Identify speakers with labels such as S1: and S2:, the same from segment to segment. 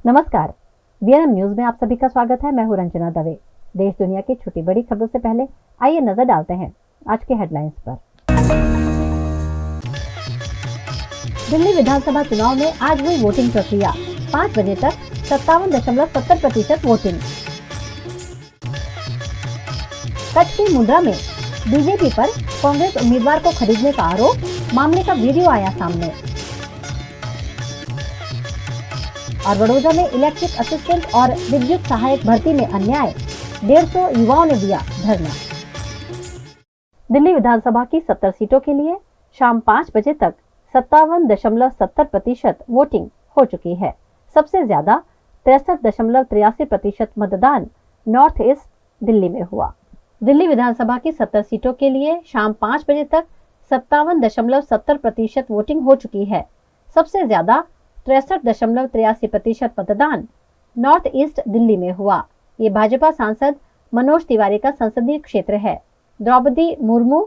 S1: नमस्कार, VNM news में आप सभी का स्वागत है। मैं हूं रंजना दवे। देश दुनिया की छोटी बड़ी खबरों से पहले आइए नजर डालते हैं आज के हेडलाइंस पर। दिल्ली विधानसभा चुनाव में आज हुई वोटिंग प्रक्रिया। 5 बजे तक 57.70% वोटिंग। कच्छ के मुंद्रा में बीजेपी पर कांग्रेस उम्मीदवार को खरीदने का आरोप, मामले का वीडियो आया सामने। और वडोदरा में इलेक्ट्रिक असिस्टेंट और विद्युत सहायक भर्ती में अन्याय, 150 युवाओं ने दिया धरना। दिल्ली विधानसभा की 70 सीटों के लिए शाम 5 बजे तक 57.70% वोटिंग हो चुकी है। सबसे ज्यादा 63.83% मतदान नॉर्थ ईस्ट दिल्ली में हुआ। दिल्ली विधानसभा की 70 सीटों के लिए शाम 5 बजे तक 57.70% वोटिंग हो चुकी है। सबसे ज्यादा 63.83% मतदान नॉर्थ ईस्ट दिल्ली में हुआ। ये भाजपा सांसद मनोज तिवारी का संसदीय क्षेत्र है। द्रौपदी मुर्मू,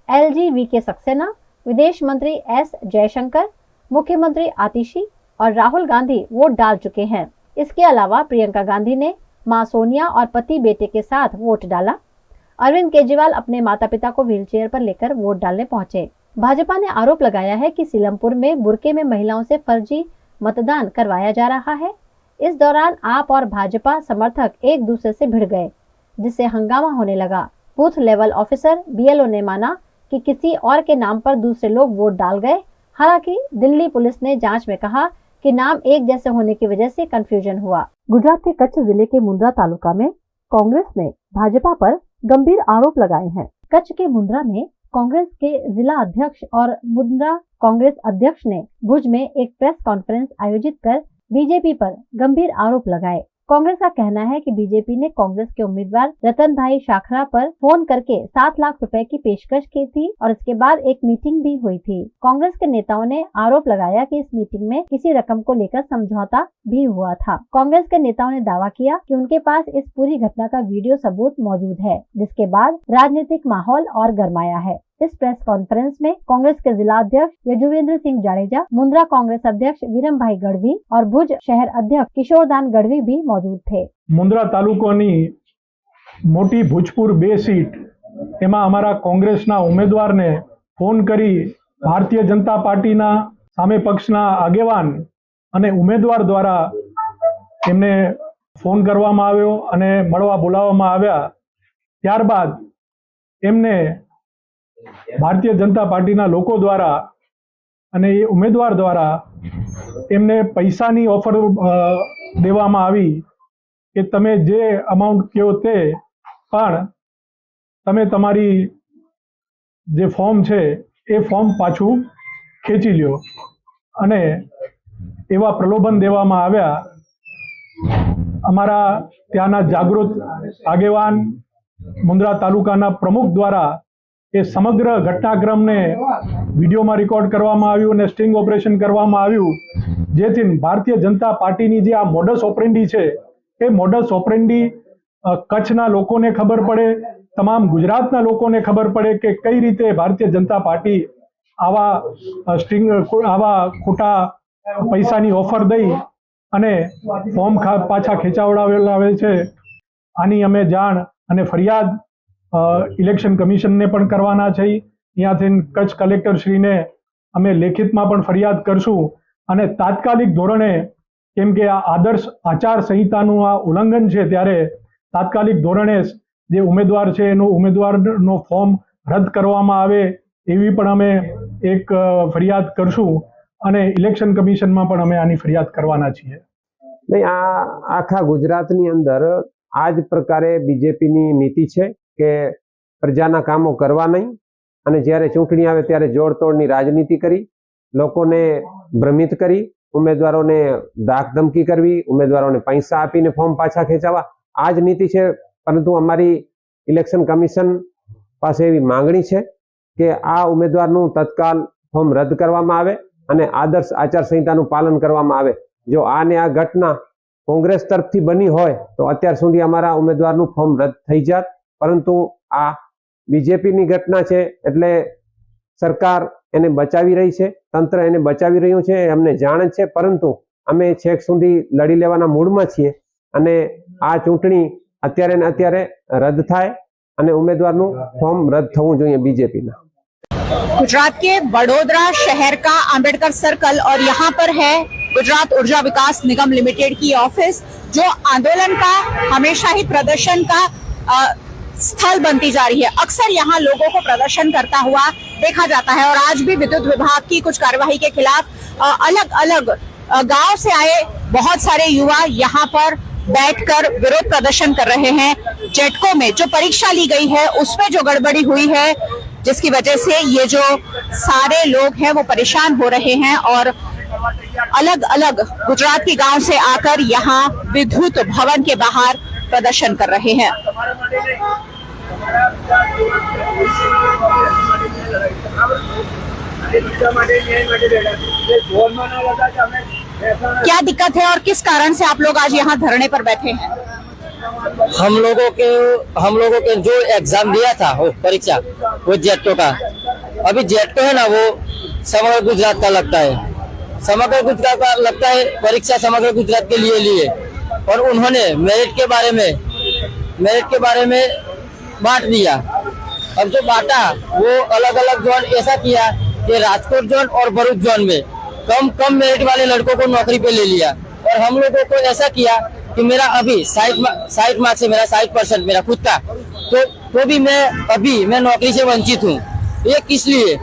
S1: LGV सक्सेना, विदेश मंत्री S जयशंकर, मुख्यमंत्री आतिशी और राहुल गांधी वोट डाल चुके हैं। इसके अलावा प्रियंका गांधी ने मां सोनिया और पति बेटे के साथ वोट डाला। अरविंद केजरीवाल अपने माता पिता को व्हीलचेयर पर लेकर वोट डालने पहुंचे। भाजपा ने आरोप लगाया है कि सीलमपुर में बुर्के में महिलाओं से फर्जी मतदान करवाया जा रहा है। इस दौरान आप और भाजपा समर्थक एक दूसरे से भिड़ गए, जिससे हंगामा होने लगा। बूथ लेवल ऑफिसर BLO ने माना कि किसी और के नाम पर दूसरे लोग वोट डाल गए। हालांकि दिल्ली पुलिस ने जांच में कहा कि नाम एक जैसे होने की वजह से कंफ्यूजन हुआ। गुजरात के कच्छ जिले के मुंद्रा तालुका में कांग्रेस ने भाजपा पर गंभीर आरोप लगाए हैं। कच्छ के मुंद्रा में कांग्रेस के जिला अध्यक्ष और मुंद्रा कांग्रेस अध्यक्ष ने भुज में एक प्रेस कॉन्फ्रेंस आयोजित कर बीजेपी पर गंभीर आरोप लगाए। कांग्रेस का कहना है कि बीजेपी ने कांग्रेस के उम्मीदवार रतन भाई शाखरा पर फोन करके 7 लाख रुपए की पेशकश की थी और इसके बाद एक मीटिंग भी हुई थी। कांग्रेस के नेताओं ने आरोप लगाया कि इस मीटिंग में किसी रकम को लेकर समझौता भी हुआ था। कांग्रेस के नेताओं ने दावा किया कि उनके पास इस पूरी घटना का वीडियो सबूत मौजूद है, जिसके बाद राजनीतिक माहौल और गरमाया है। इस प्रेस कॉन्फ्रेंस में कांग्रेस के जिला अध्यक्ष यजुवेंद्र सिंह जाडेजा, मुंद्रा कांग्रेस अध्यक्ष वीरम भाई गढ़वी और भुज शहर अध्यक्ष किशोरदान गढ़वी भी मौजूद थे।
S2: मुंद्रा तालुकोनी मोटी भुजपुर 2 सीट एमां अमारा कांग्रेसना उम्मीदवारने फोन करी भारतीय जनता पार्टीना सामे पक्षना आगेवान अने उम्मीदवार द्वारा एमने फोन करवामां आव्यो अने मळवा बोलाववामां आव्या। त्यारबाद एमने भारतीय जनता पार्टीना लोको द्वारा अने ए उम्मीदवार द्वारा एमने पैसानी ऑफर देवामां आवी कि तमे जे अमाउंट कहो ते पण तमे तमारी जे फॉर्म छे ए फॉर्म पाछू खेंची ल्यो अने एवा प्रलोभन देवामां आव्या। अमारा त्याना जागृत आगेवान मुंद्रा तालुकाना प्रमुख द्वारा ए समग्र घटनाक्रम ने वीडियो में रिकॉर्ड करवामां आव्युं अने स्टिंग ऑपरेशन करवामां आव्युं, जेथी भारतीय जनता पार्टी जे आ मोडस ऑपरेंडी छे ए मोडस ऑपरेंडी कच्छना लोकोने खबर पड़े, तमाम गुजरातना लोकोने खबर पड़े कि कई रीते भारतीय जनता पार्टी आवा स्टिंग आवा खोटा पैसानी ऑफर दई अने फॉर्म पाछा खेंचावडावेला छे। आनी अमे जाण अने फरियाद इलेक्शन कमिशन ने पण करवाना छे। त्याथी कच्छ कलेक्टर श्री ने अमे लेखित में पण फरियाद करशुं अने तात्कालिक धोरणे केम के आदर्श आचार संहितानुं आ उल्लंघन छे त्यारे तात्कालिक धोरणे जे उम्मीदवार छे एनो उम्मीदवारनो फॉर्म रद्द करवामां आवे एवी पण अमे एक फरियाद करशुं अने इलेक्शन कमिशन में पण अमे आनी फरियाद करवाना छीए।
S3: नहीं, आ आखा गुजरातनी अंदर आज प्रकारे बीजेपीनी नीति छे के प्रजाना कामो करवा नहीं अने ज्यारे चूंटणी आवे त्यारे जोड़तोड़नी राजनीति करी, लोकोने भ्रमित करी, उम्मीदवारोने दाख धमकी करवी, उम्मीदवारोने पैसा आपीने फॉर्म पाछा खेंचावा, आज नीति छे। परंतु अमारी इलेक्शन कमिशन पासे एवी मांगणी छे के आ उम्मीदवारनुं तत्काल फॉर्म रद्द करवामां आवे अने आदर्श आचार संहितानुं पालन करवामां आवे। जो आने आ घटना कांग्रेस तरफथी बनी होय तो अत्यार सुधी अमारा उम्मीदवारनुं फॉर्म रद्द थई जात, परंतु आ बीजेपीनी घटना छे एटले सरकार एने बचावी रही छे, तंत्र एने बचावी रह्युं छे, अमने जाण ज छे। परंतु અમે છેક સુધી લડી લેવાના મૂડમાં છીએ અને આ ચૂંટણી અત્યારે ને અત્યારે રદ થાય અને ઉમેદવારનું ફોર્મ રદ થવું જોઈએ બીજેપીના।
S4: गुजरात के वडोदरा शहर का अंबेडकर सर्कल और यहाँ पर है गुजरात ऊर्जा विकास निगम लिमिटेड की ऑफिस, जो आंदोलन का हमेशा ही प्रदर्शन का स्थल बनती जा रही है। अक्सर यहाँ लोगों को प्रदर्शन करता हुआ देखा जाता है और आज भी विद्युत विभाग की कुछ कार्यवाही के खिलाफ अलग अलग गांव से आए बहुत सारे युवा यहाँ पर बैठकर विरोध प्रदर्शन कर रहे हैं। जेटको में जो परीक्षा ली गई है उसमें जो गड़बड़ी हुई है, जिसकी वजह से ये जो सारे लोग हैं वो परेशान हो रहे हैं और अलग अलग गुजरात के गांव से आकर यहाँ विद्युत भवन के बाहर प्रदर्शन कर रहे हैं। क्या दिक्कत है और किस कारण से आप लोग आज यहाँ धरने पर बैठे हैं?
S5: हम लोगों के जो एग्जाम दिया था वो परीक्षा, वो जेटको का, अभी जेटको है ना वो समग्र गुजरात का लगता है, समग्र गुजरात का लगता है, परीक्षा समग्र गुजरात के लिए और उन्होंने मेरिट के बारे में बांट दिया। अब जो बांटा वो अलग अलग जोन ऐसा किया कि राजकोट जोन और भरूच जोन में कम मेरिट वाले लड़कों को नौकरी पे ले लिया और हम लोगों को ऐसा किया कि मेरा अभी 60 मार्क्स है, मेरा 60% मेरा खुद का, तो भी मैं नौकरी से वंचित हूँ। ये किस लिए?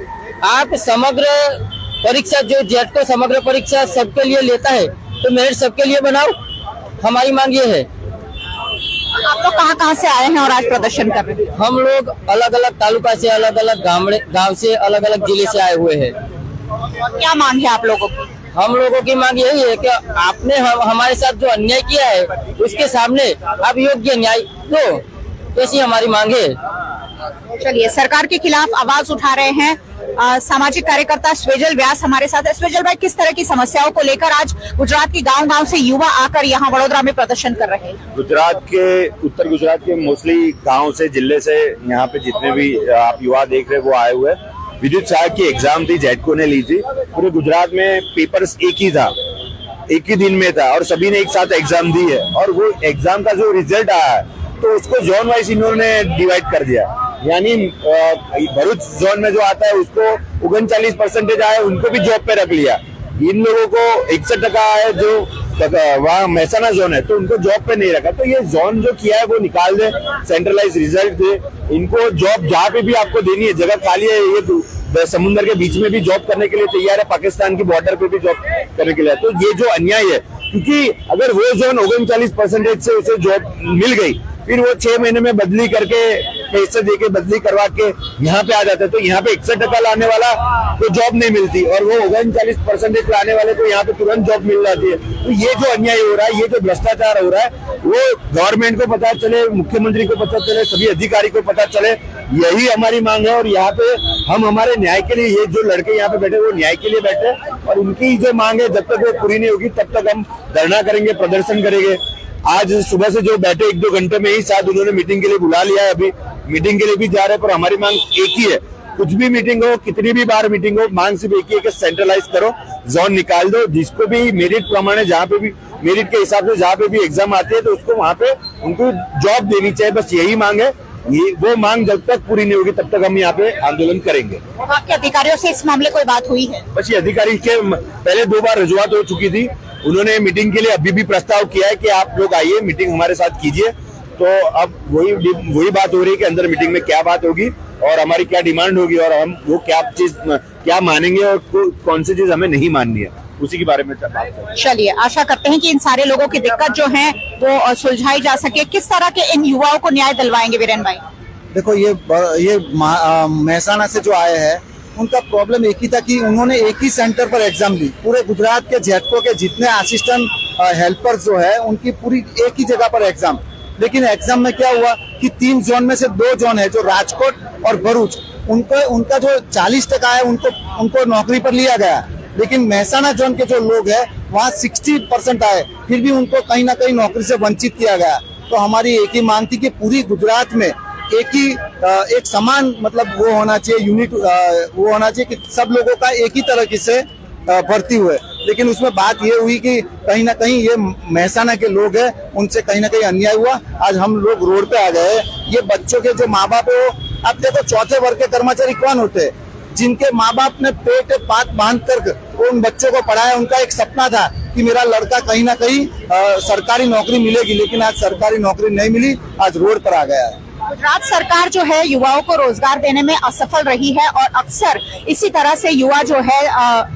S5: आप समग्र परीक्षा जो जेटको समग्र परीक्षा सबके लिए लेता है तो मेरिट सबके लिए बनाओ, हमारी मांग ये है।
S4: आप लोग कहाँ से आए हैं और आज प्रदर्शन कर रहे हैं?
S5: हम लोग अलग अलग तालुका से, अलग अलग गांव से, अलग अलग जिले से आए हुए हैं।
S4: क्या मांग है आप लोगों की?
S5: हम लोगों की मांग यही है कि आपने हमारे साथ जो अन्याय किया है उसके सामने आप योग्य न्याय दो, ऐसी हमारी मांग है।
S4: चलिए, सरकार के खिलाफ आवाज उठा रहे हैं सामाजिक कार्यकर्ता स्वेजल व्यास हमारे साथ है। स्वेजल भाई, किस तरह की समस्याओं को लेकर आज गुजरात के गांव-गांव से युवा आकर यहाँ वडोदरा में प्रदर्शन कर रहे हैं?
S6: गुजरात के, उत्तर गुजरात के मोस्टली गांव से, जिले से यहाँ पे जितने भी आप युवा देख रहे हैं वो आए हुए। विद्युत सहायक की एग्जाम थी, जेटको ने ली थी। पूरे गुजरात में पेपर्स एक ही था, एक ही दिन में था और सभी ने एक साथ एग्जाम दी है और वो एग्जाम का जो रिजल्ट आया है तो उसको जोन वाइज इन्होंने डिवाइड कर दिया। यानी भरूच जोन में जो आता है उसको 39% आए, उनको भी जॉब पे रख लिया। इन लोगों को 61% है जो वहाँ महसाना जोन है तो उनको जॉब पे नहीं रखा। तो ये जोन जो किया है वो निकाल दे, सेंट्रलाइज रिजल्ट दे, इनको जॉब जहाँ पे भी आपको देनी है, जगह खाली है, ये समुद्र के बीच में भी जॉब करने के लिए तैयार है, पाकिस्तान की बॉर्डर पे भी जॉब करने के लिए। तो ये जो अन्याय है, क्योंकि अगर वो जोन 39% से उसे जॉब मिल गई, फिर वो 6 महीने में बदली करके पैसे देके बदली करवा के यहाँ पे आ जाता है, तो यहाँ पे 61% लाने वाला को जॉब नहीं मिलती और वो 39% लाने वाले को यहाँ पे तुरंत जॉब मिल जाती है। तो ये जो अन्याय हो रहा है, ये जो भ्रष्टाचार हो रहा है, वो गवर्नमेंट को पता चले, मुख्यमंत्री को पता चले, सभी अधिकारी को पता चले, यही हमारी मांग है। और यहाँ पे हम हमारे न्याय के लिए, ये जो लड़के यहाँ पे बैठे वो न्याय के लिए बैठे और उनकी जो मांग है जब तक वो पूरी नहीं होगी तब तक हम धरना करेंगे, प्रदर्शन करेंगे। आज सुबह से जो बैठे 1-2 घंटे में ही शायद उन्होंने मीटिंग के लिए बुला लिया है, अभी मीटिंग के लिए भी जा रहे हैं, पर हमारी मांग एक ही है। कुछ भी मीटिंग हो, कितनी भी बार मीटिंग हो, मांग सिर्फ एक ही है कि सेंट्रलाइज करो, जोन निकाल दो, जिसको भी मेरिट प्रमाणे, जहाँ पे भी मेरिट के हिसाब से जहाँ पे भी एग्जाम आती है तो उसको वहाँ पे उनको जॉब देनी चाहिए। बस यही मांग है। ये वो मांग जब तक पूरी नहीं होगी तब तक हम यहाँ पे आंदोलन करेंगे।
S4: विभाग के अधिकारियों से इस मामले कोई बात हुई है?
S6: बस ये अधिकारी के पहले 2 बार रजुआत हो चुकी थी, उन्होंने मीटिंग के लिए अभी भी प्रस्ताव किया है कि आप लोग आइए, मीटिंग हमारे साथ कीजिए। तो अब वही बात हो रही है कि अंदर मीटिंग में क्या बात होगी और हमारी क्या डिमांड होगी और हम वो क्या मानेंगे और कौन सी चीज हमें नहीं माननी है, उसी के बारे में बात करें।
S4: चलिए, आशा करते हैं कि इन सारे लोगों की दिक्कत जो है वो सुलझाई जा सके। किस तरह के इन युवाओं को न्याय दिलवाएंगे वीरेन भाई?
S7: देखो, ये महसाना से जो आए हैं उनका प्रॉब्लम एक ही था कि उन्होंने एक ही सेंटर पर एग्जाम ली। पूरे गुजरात के जेटको के जितने असिस्टेंट हेल्पर्स जो है उनकी पूरी एक ही जगह पर एग्जाम, लेकिन एग्जाम में क्या हुआ कि 3 जोन में से 2 जोन है जो राजकोट और भरूच, उनका जो 40% है उनको नौकरी पर लिया गया, लेकिन महसाना जोन के जो लोग हैं वहाँ 60% आए, फिर भी उनको कहीं ना कहीं नौकरी से वंचित किया गया। तो हमारी एक ही मांग थी कि पूरी गुजरात में एक समान मतलब वो होना चाहिए, यूनिट वो होना चाहिए कि सब लोगों का एक ही तरीके से भर्ती हुए। लेकिन उसमें बात ये हुई कि कहीं ना कहीं ये मेहसाना के लोग हैं, उनसे कहीं ना कहीं अन्याय हुआ। आज हम लोग रोड पे आ गए। ये बच्चों के जो माँ बाप है, वो अब देखो चौथे वर्ग के कर्मचारी कौन होते हैं, जिनके माँ बाप ने पेट पात बांध कर उन बच्चों को पढ़ाया। उनका एक सपना था कि मेरा लड़का कहीं ना कहीं सरकारी नौकरी मिलेगी, लेकिन आज सरकारी नौकरी नहीं मिली, आज रोड पर आ गया है।
S4: गुजरात सरकार जो है युवाओं को रोजगार देने में असफल रही है और अक्सर इसी तरह से युवा जो है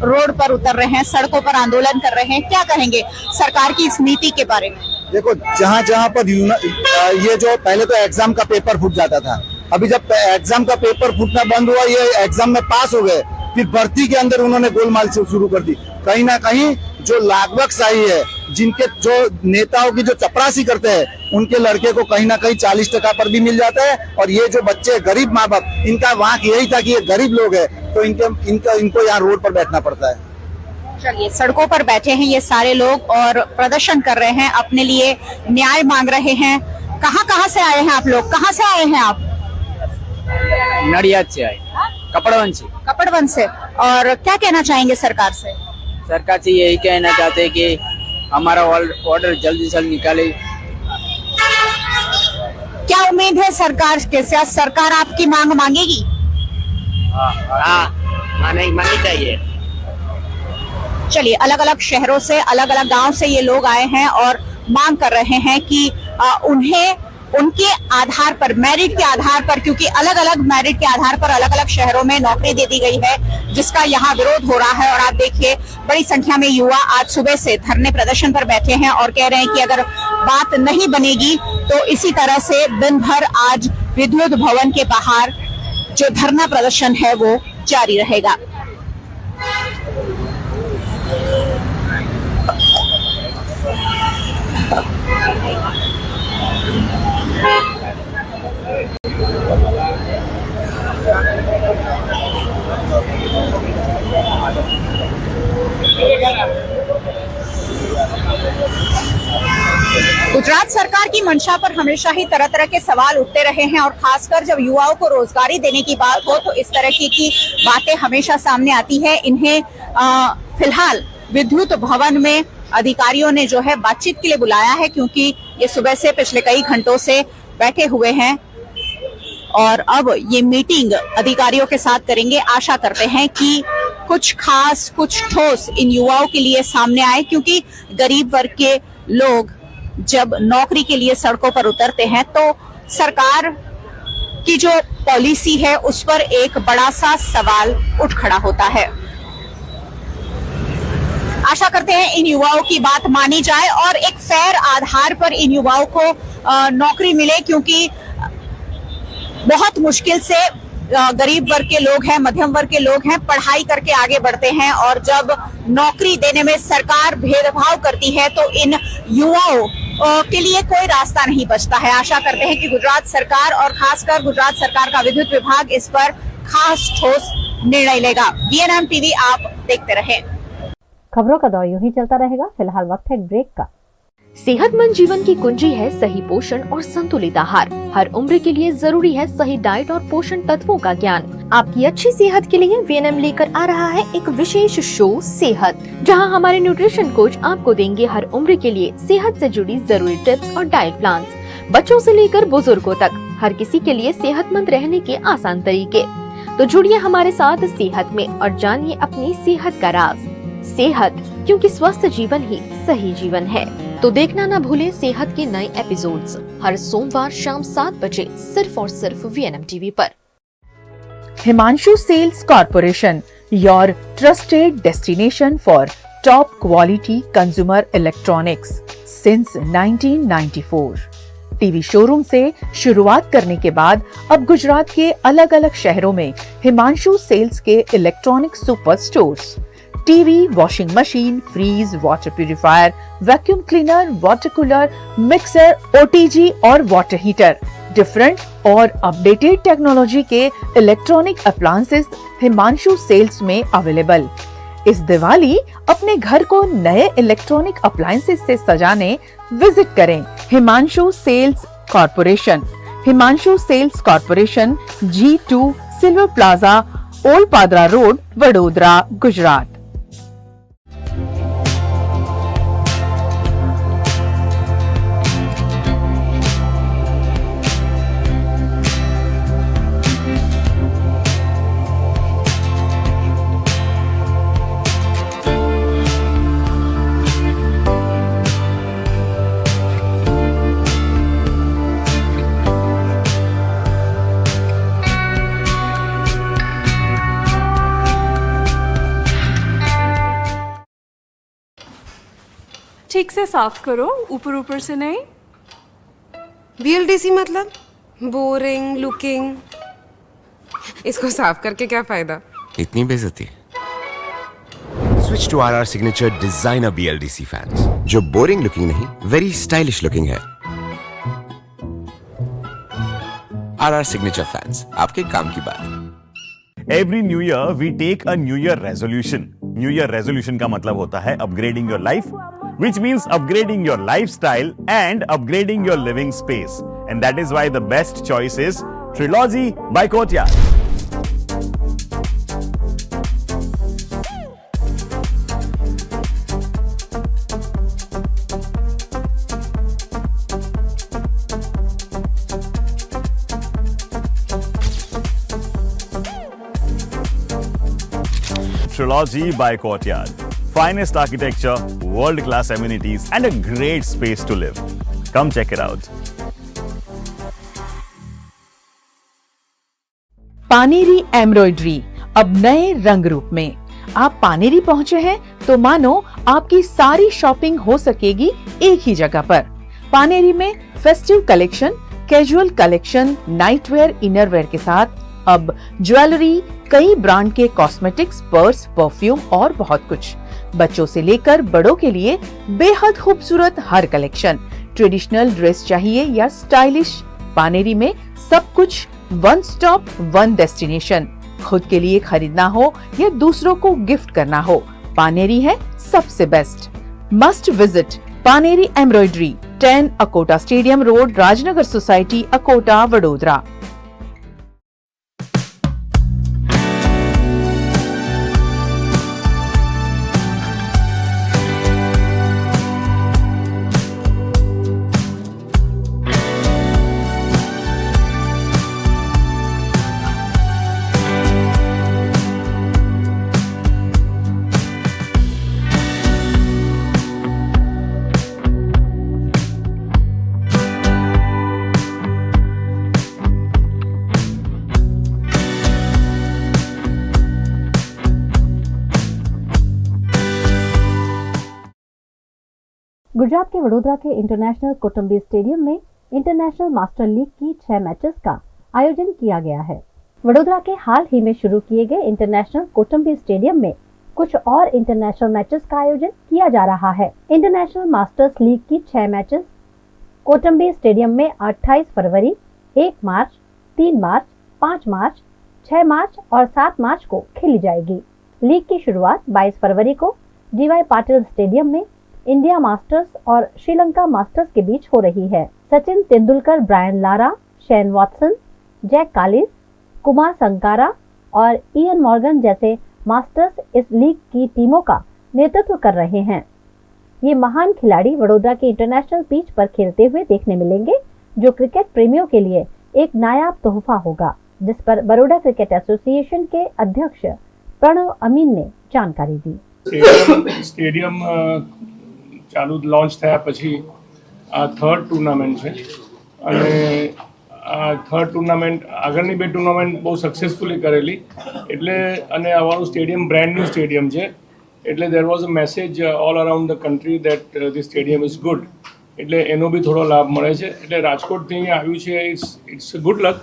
S4: रोड पर उतर रहे हैं, सड़कों पर आंदोलन कर रहे हैं। क्या कहेंगे सरकार की इस नीति के बारे में?
S7: देखो, जहाँ जहाँ पर ये जो पहले तो एग्जाम का पेपर फूट जाता था, अभी जब एग्जाम का पेपर फूटना बंद हुआ, ये एग्जाम में पास हो गए, फिर भर्ती के अंदर उन्होंने गोलमाल से शुरू कर दी। कहीं ना कहीं जो लागवक शाही है, जिनके जो नेताओं की जो चपरासी करते हैं, उनके लड़के को कहीं ना कहीं 40% पर भी मिल जाता है। और ये जो बच्चे गरीब माँ बाप, इनका वांक यही था कि ये गरीब लोग हैं, तो इनको यहाँ रोड पर बैठना पड़ता है।
S4: चलिए, सड़कों पर बैठे हैं ये सारे लोग और प्रदर्शन कर रहे हैं, अपने लिए न्याय मांग रहे हैं। कहाँ से आए हैं आप लोग? कहाँ से आए हैं आप?
S5: नडियाद से आए,
S4: कपड़वन से। और क्या कहना चाहेंगे सरकार से?
S5: सरकार से यही कहना चाहते हैं कि हमारा ऑर्डर जल्दी से निकाले।
S4: क्या उम्मीद है सरकार के साथ? सरकार आपकी मांग मांगेगी?
S5: माननी चाहिए।
S4: चलिए, अलग अलग शहरों से, अलग अलग गांव से ये लोग आए हैं और मांग कर रहे हैं कि उन्हें उनके आधार पर, मेरिट के आधार पर, क्योंकि अलग अलग मेरिट के आधार पर अलग अलग शहरों में नौकरी दे दी गई है, जिसका यहाँ विरोध हो रहा है। और आप देखिए, बड़ी संख्या में युवा आज सुबह से धरने प्रदर्शन पर बैठे हैं और कह रहे हैं कि अगर बात नहीं बनेगी तो इसी तरह से दिन भर आज विद्युत भवन के बाहर जो धरना प्रदर्शन है वो जारी रहेगा। गुजरात सरकार की मंशा पर हमेशा ही तरह तरह के सवाल उठते रहे हैं और खासकर जब युवाओं को रोजगारी देने की बात हो तो इस तरह की बातें हमेशा सामने आती है। इन्हें फिलहाल विद्युत भवन में अधिकारियों ने जो है बातचीत के लिए बुलाया है, क्योंकि ये सुबह से पिछले कई घंटों से बैठे हुए हैं और अब ये मीटिंग अधिकारियों के साथ करेंगे। आशा करते हैं कि कुछ खास, कुछ ठोस इन युवाओं के लिए सामने आए, क्योंकि गरीब वर्ग के लोग जब नौकरी के लिए सड़कों पर उतरते हैं तो सरकार की जो पॉलिसी है उस पर एक बड़ा सा सवाल उठ खड़ा होता है। आशा करते हैं इन युवाओं की बात मानी जाए और एक फेयर आधार पर इन युवाओं को नौकरी मिले, क्योंकि बहुत मुश्किल से गरीब वर्ग के लोग हैं, मध्यम वर्ग के लोग हैं, पढ़ाई करके आगे बढ़ते हैं और जब नौकरी देने में सरकार भेदभाव करती है तो इन युवाओं के लिए कोई रास्ता नहीं बचता है। आशा करते हैं कि गुजरात सरकार और खासकर गुजरात सरकार का विद्युत विभाग इस पर खास ठोस निर्णय लेगा। VNM TV आप देखते रहें।
S1: खबरों का दौर यूं ही चलता रहेगा। फिलहाल वक्त है ब्रेक का।
S8: सेहतमंद जीवन की कुंजी है सही पोषण और संतुलित आहार। हर उम्र के लिए जरूरी है सही डाइट और पोषण तत्वों का ज्ञान।
S9: आपकी अच्छी सेहत के लिए VNM लेकर आ रहा है एक विशेष शो सेहत,
S8: जहां हमारे न्यूट्रिशन कोच आपको देंगे हर उम्र के लिए सेहत से जुड़ी जरूरी टिप्स और डाइट प्लान। बच्चों से लेकर बुजुर्गों तक हर किसी के लिए सेहतमंद रहने के आसान तरीके। तो जुड़िए हमारे साथ सेहत में और जानिए अपनी सेहत का राज। सेहत, क्योंकि स्वस्थ जीवन ही सही जीवन है। तो देखना ना भूलें सेहत के नए एपिसोड्स हर सोमवार शाम 7 बजे सिर्फ और सिर्फ VNM TV पर।
S10: Himanshu Sales Corporation, your trusted destination for top quality consumer electronics since 1994. TV showroom से शुरुआत करने के बाद अब गुजरात के अलग अलग शहरों में हिमांशु सेल्स के electronic super stores, TV, washing machine, fridge, water purifier, vacuum cleaner, water cooler, mixer, OTG और वाटर हीटर, डिफरेंट और अपडेटेड टेक्नोलॉजी के इलेक्ट्रॉनिक अप्लायंसेस हिमांशु सेल्स में अवेलेबल। इस दिवाली अपने घर को नए इलेक्ट्रॉनिक अप्लायंसेस से सजाने विजिट करें Himanshu sales corporation. Himanshu sales corporation, G2 silver plaza, old Padra road, Vadodara, Gujarat.
S11: ठीक से साफ करो, ऊपर ऊपर से नहीं।
S12: VLDC मतलब बोरिंग लुकिंग, इसको साफ करके क्या फायदा?
S13: इतनी बेइज्जती। Switch to RR signature designer BLDC fans, जो बोरिंग लुकिंग नहीं, वेरी स्टाइलिश लुकिंग है। RR सिग्नेचर फैंस, आपके काम की बात।
S14: Every new year we take a new year resolution. New year resolution का मतलब होता है upgrading your life, which means upgrading your lifestyle and upgrading your living space. And that is why the best choice is Trilogy by Courtyard. Trilogy by Courtyard. Finest architecture, world-class amenities, and a great space to live. Come check it out.
S10: Paneri embroidery अब नए रंग रूप में। आप पानेरी पहुंचे हैं तो मानो आपकी सारी शॉपिंग हो सकेगी एक ही जगह पर। पानेरी में festive collection, casual collection, nightwear, innerwear के साथ अब ज्वेलरी, कई ब्रांड के कॉस्मेटिक्स, पर्स, परफ्यूम और बहुत कुछ। बच्चों से लेकर बड़ों के लिए बेहद खूबसूरत हर कलेक्शन। ट्रेडिशनल ड्रेस चाहिए या स्टाइलिश, पानेरी में सब कुछ वन स्टॉप वन डेस्टिनेशन। खुद के लिए खरीदना हो या दूसरों को गिफ्ट करना हो, पानेरी है सबसे best. Must visit Paneri embroidery, 10 Akota stadium road, Rajnagar society, Akota, Vadodara.
S1: Gujarat के वडोदरा के इंटरनेशनल कोटंबी स्टेडियम में इंटरनेशनल मास्टर लीग की 6 मैचेस का आयोजन किया गया है। वडोदरा के हाल ही में शुरू किए गए इंटरनेशनल कोटंबी स्टेडियम में कुछ और इंटरनेशनल मैचेस का आयोजन किया जा रहा है। इंटरनेशनल मास्टर्स लीग की 6 मैचेस कोटंबी स्टेडियम में 28 फरवरी, 1 मार्च, 3 मार्च, 5 मार्च, 6 मार्च और 7 मार्च को खेली जाएगी। लीग की शुरुआत 22 फरवरी को DY पाटिल स्टेडियम में इंडिया मास्टर्स और श्रीलंका मास्टर्स के बीच हो रही है। Sachin Tendulkar, Brian Lara, Shane Watson, Jacques Kallis, Kumar Sangakkara और इयन मॉर्गन जैसे मास्टर्स इस लीग की टीमों का नेतृत्व कर रहे हैं। ये महान खिलाड़ी वडोदरा के इंटरनेशनल पिच पर खेलते हुए देखने मिलेंगे, जो क्रिकेट प्रेमियों के लिए एक नायाब तोहफा होगा, जिस पर बड़ौदा क्रिकेट एसोसिएशन के अध्यक्ष प्रणव अमीन ने जानकारी दी।
S15: स्टेडियम ચાલુ લોન્ચ થયા પછી આ થર્ડ ટુર્નામેન્ટ છે અને આ થર્ડ ટુર્નામેન્ટ આગળની બે ટુર્નામેન્ટ બહુ સક્સેસફુલી કરેલી એટલે અને અમારું સ્ટેડિયમ બ્રાન્ડ ન્યૂ સ્ટેડિયમ છે એટલે there was a message all around the country that the stadium is good એટલે એનો બી થોડો લાભ મળે છે એટલે રાજકોટથી અહીંયા આવ્યું છે ઇટ્સ ગુડ લક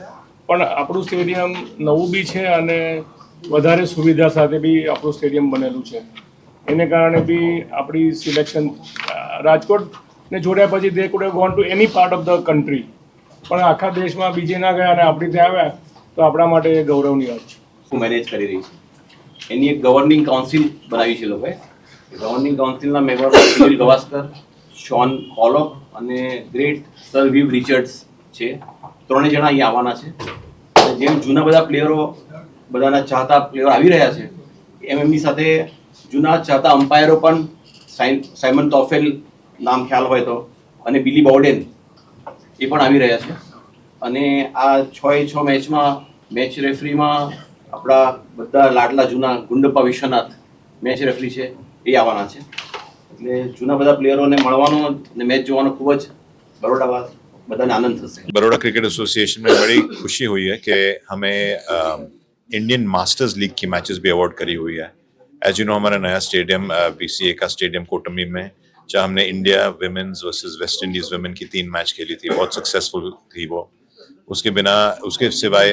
S15: પણ આપણું સ્ટેડિયમ નવું બી છે અને વધારે સુવિધા સાથે બી આપણું સ્ટેડિયમ બનેલું છે એને કારણે બી આપણી સિલેક્શન રાજકોટને જોડ્યા પછી they could have gone to any part of the country પણ આખા દેશમાં બીજે ના ગયા અને આપણી ત્યાં આવ્યા તો આપણા માટે ગૌરવની વાત છે।
S16: મેનેજ કરી રહી છે એની એક ગવર્નિંગ કાઉન્સિલ બનાવી છે લોકોએ। Governing કાઉન્સિલના member Sunil Gavaskar, shown હોલોક અને ગ્રેટ સર વિવ રિચર્ડ્સ છે। ત્રણેય જણા અહીંયા આવવાના છે। જેમ જૂના બધા પ્લેયરો, બધાના ચાહતા પ્લેયરો આવી રહ્યા છે એમ એમની સાથે જૂના ચાહતા અમ્પાયરો પણ સાયમન તોફેલ નામ ખ્યાલ હોય તો અને બિલી બોવડેન એ પણ આવી રહ્યા છે અને આ 6 મેચમાં મેચ રેફરીમાં આપણા બધા લાડલા જૂના ગુંડપ્પા વિશ્વનાથ મેચ રેફરી છે એ આવવાના છે એટલે જૂના બધા પ્લેયરોને મળવાનો અને મેચ જોવાનો ખૂબ જ બરોડા બધાને આનંદ થશે।
S17: बड़ौदा क्रिकेट एसोसिएशन में बड़ी खुशी हुई है कि हमें इंडियन मास्टर्स लीग की मैचेस भी अवार्ड करी हुई है। एज यू नो, हमारा नया स्टेडियम BCA का स्टेडियम कोटंबी में जहाँ हमने India women's versus West Indies women की 3 मैच खेली थी, बहुत सक्सेसफुल थी वो। उसके सिवाय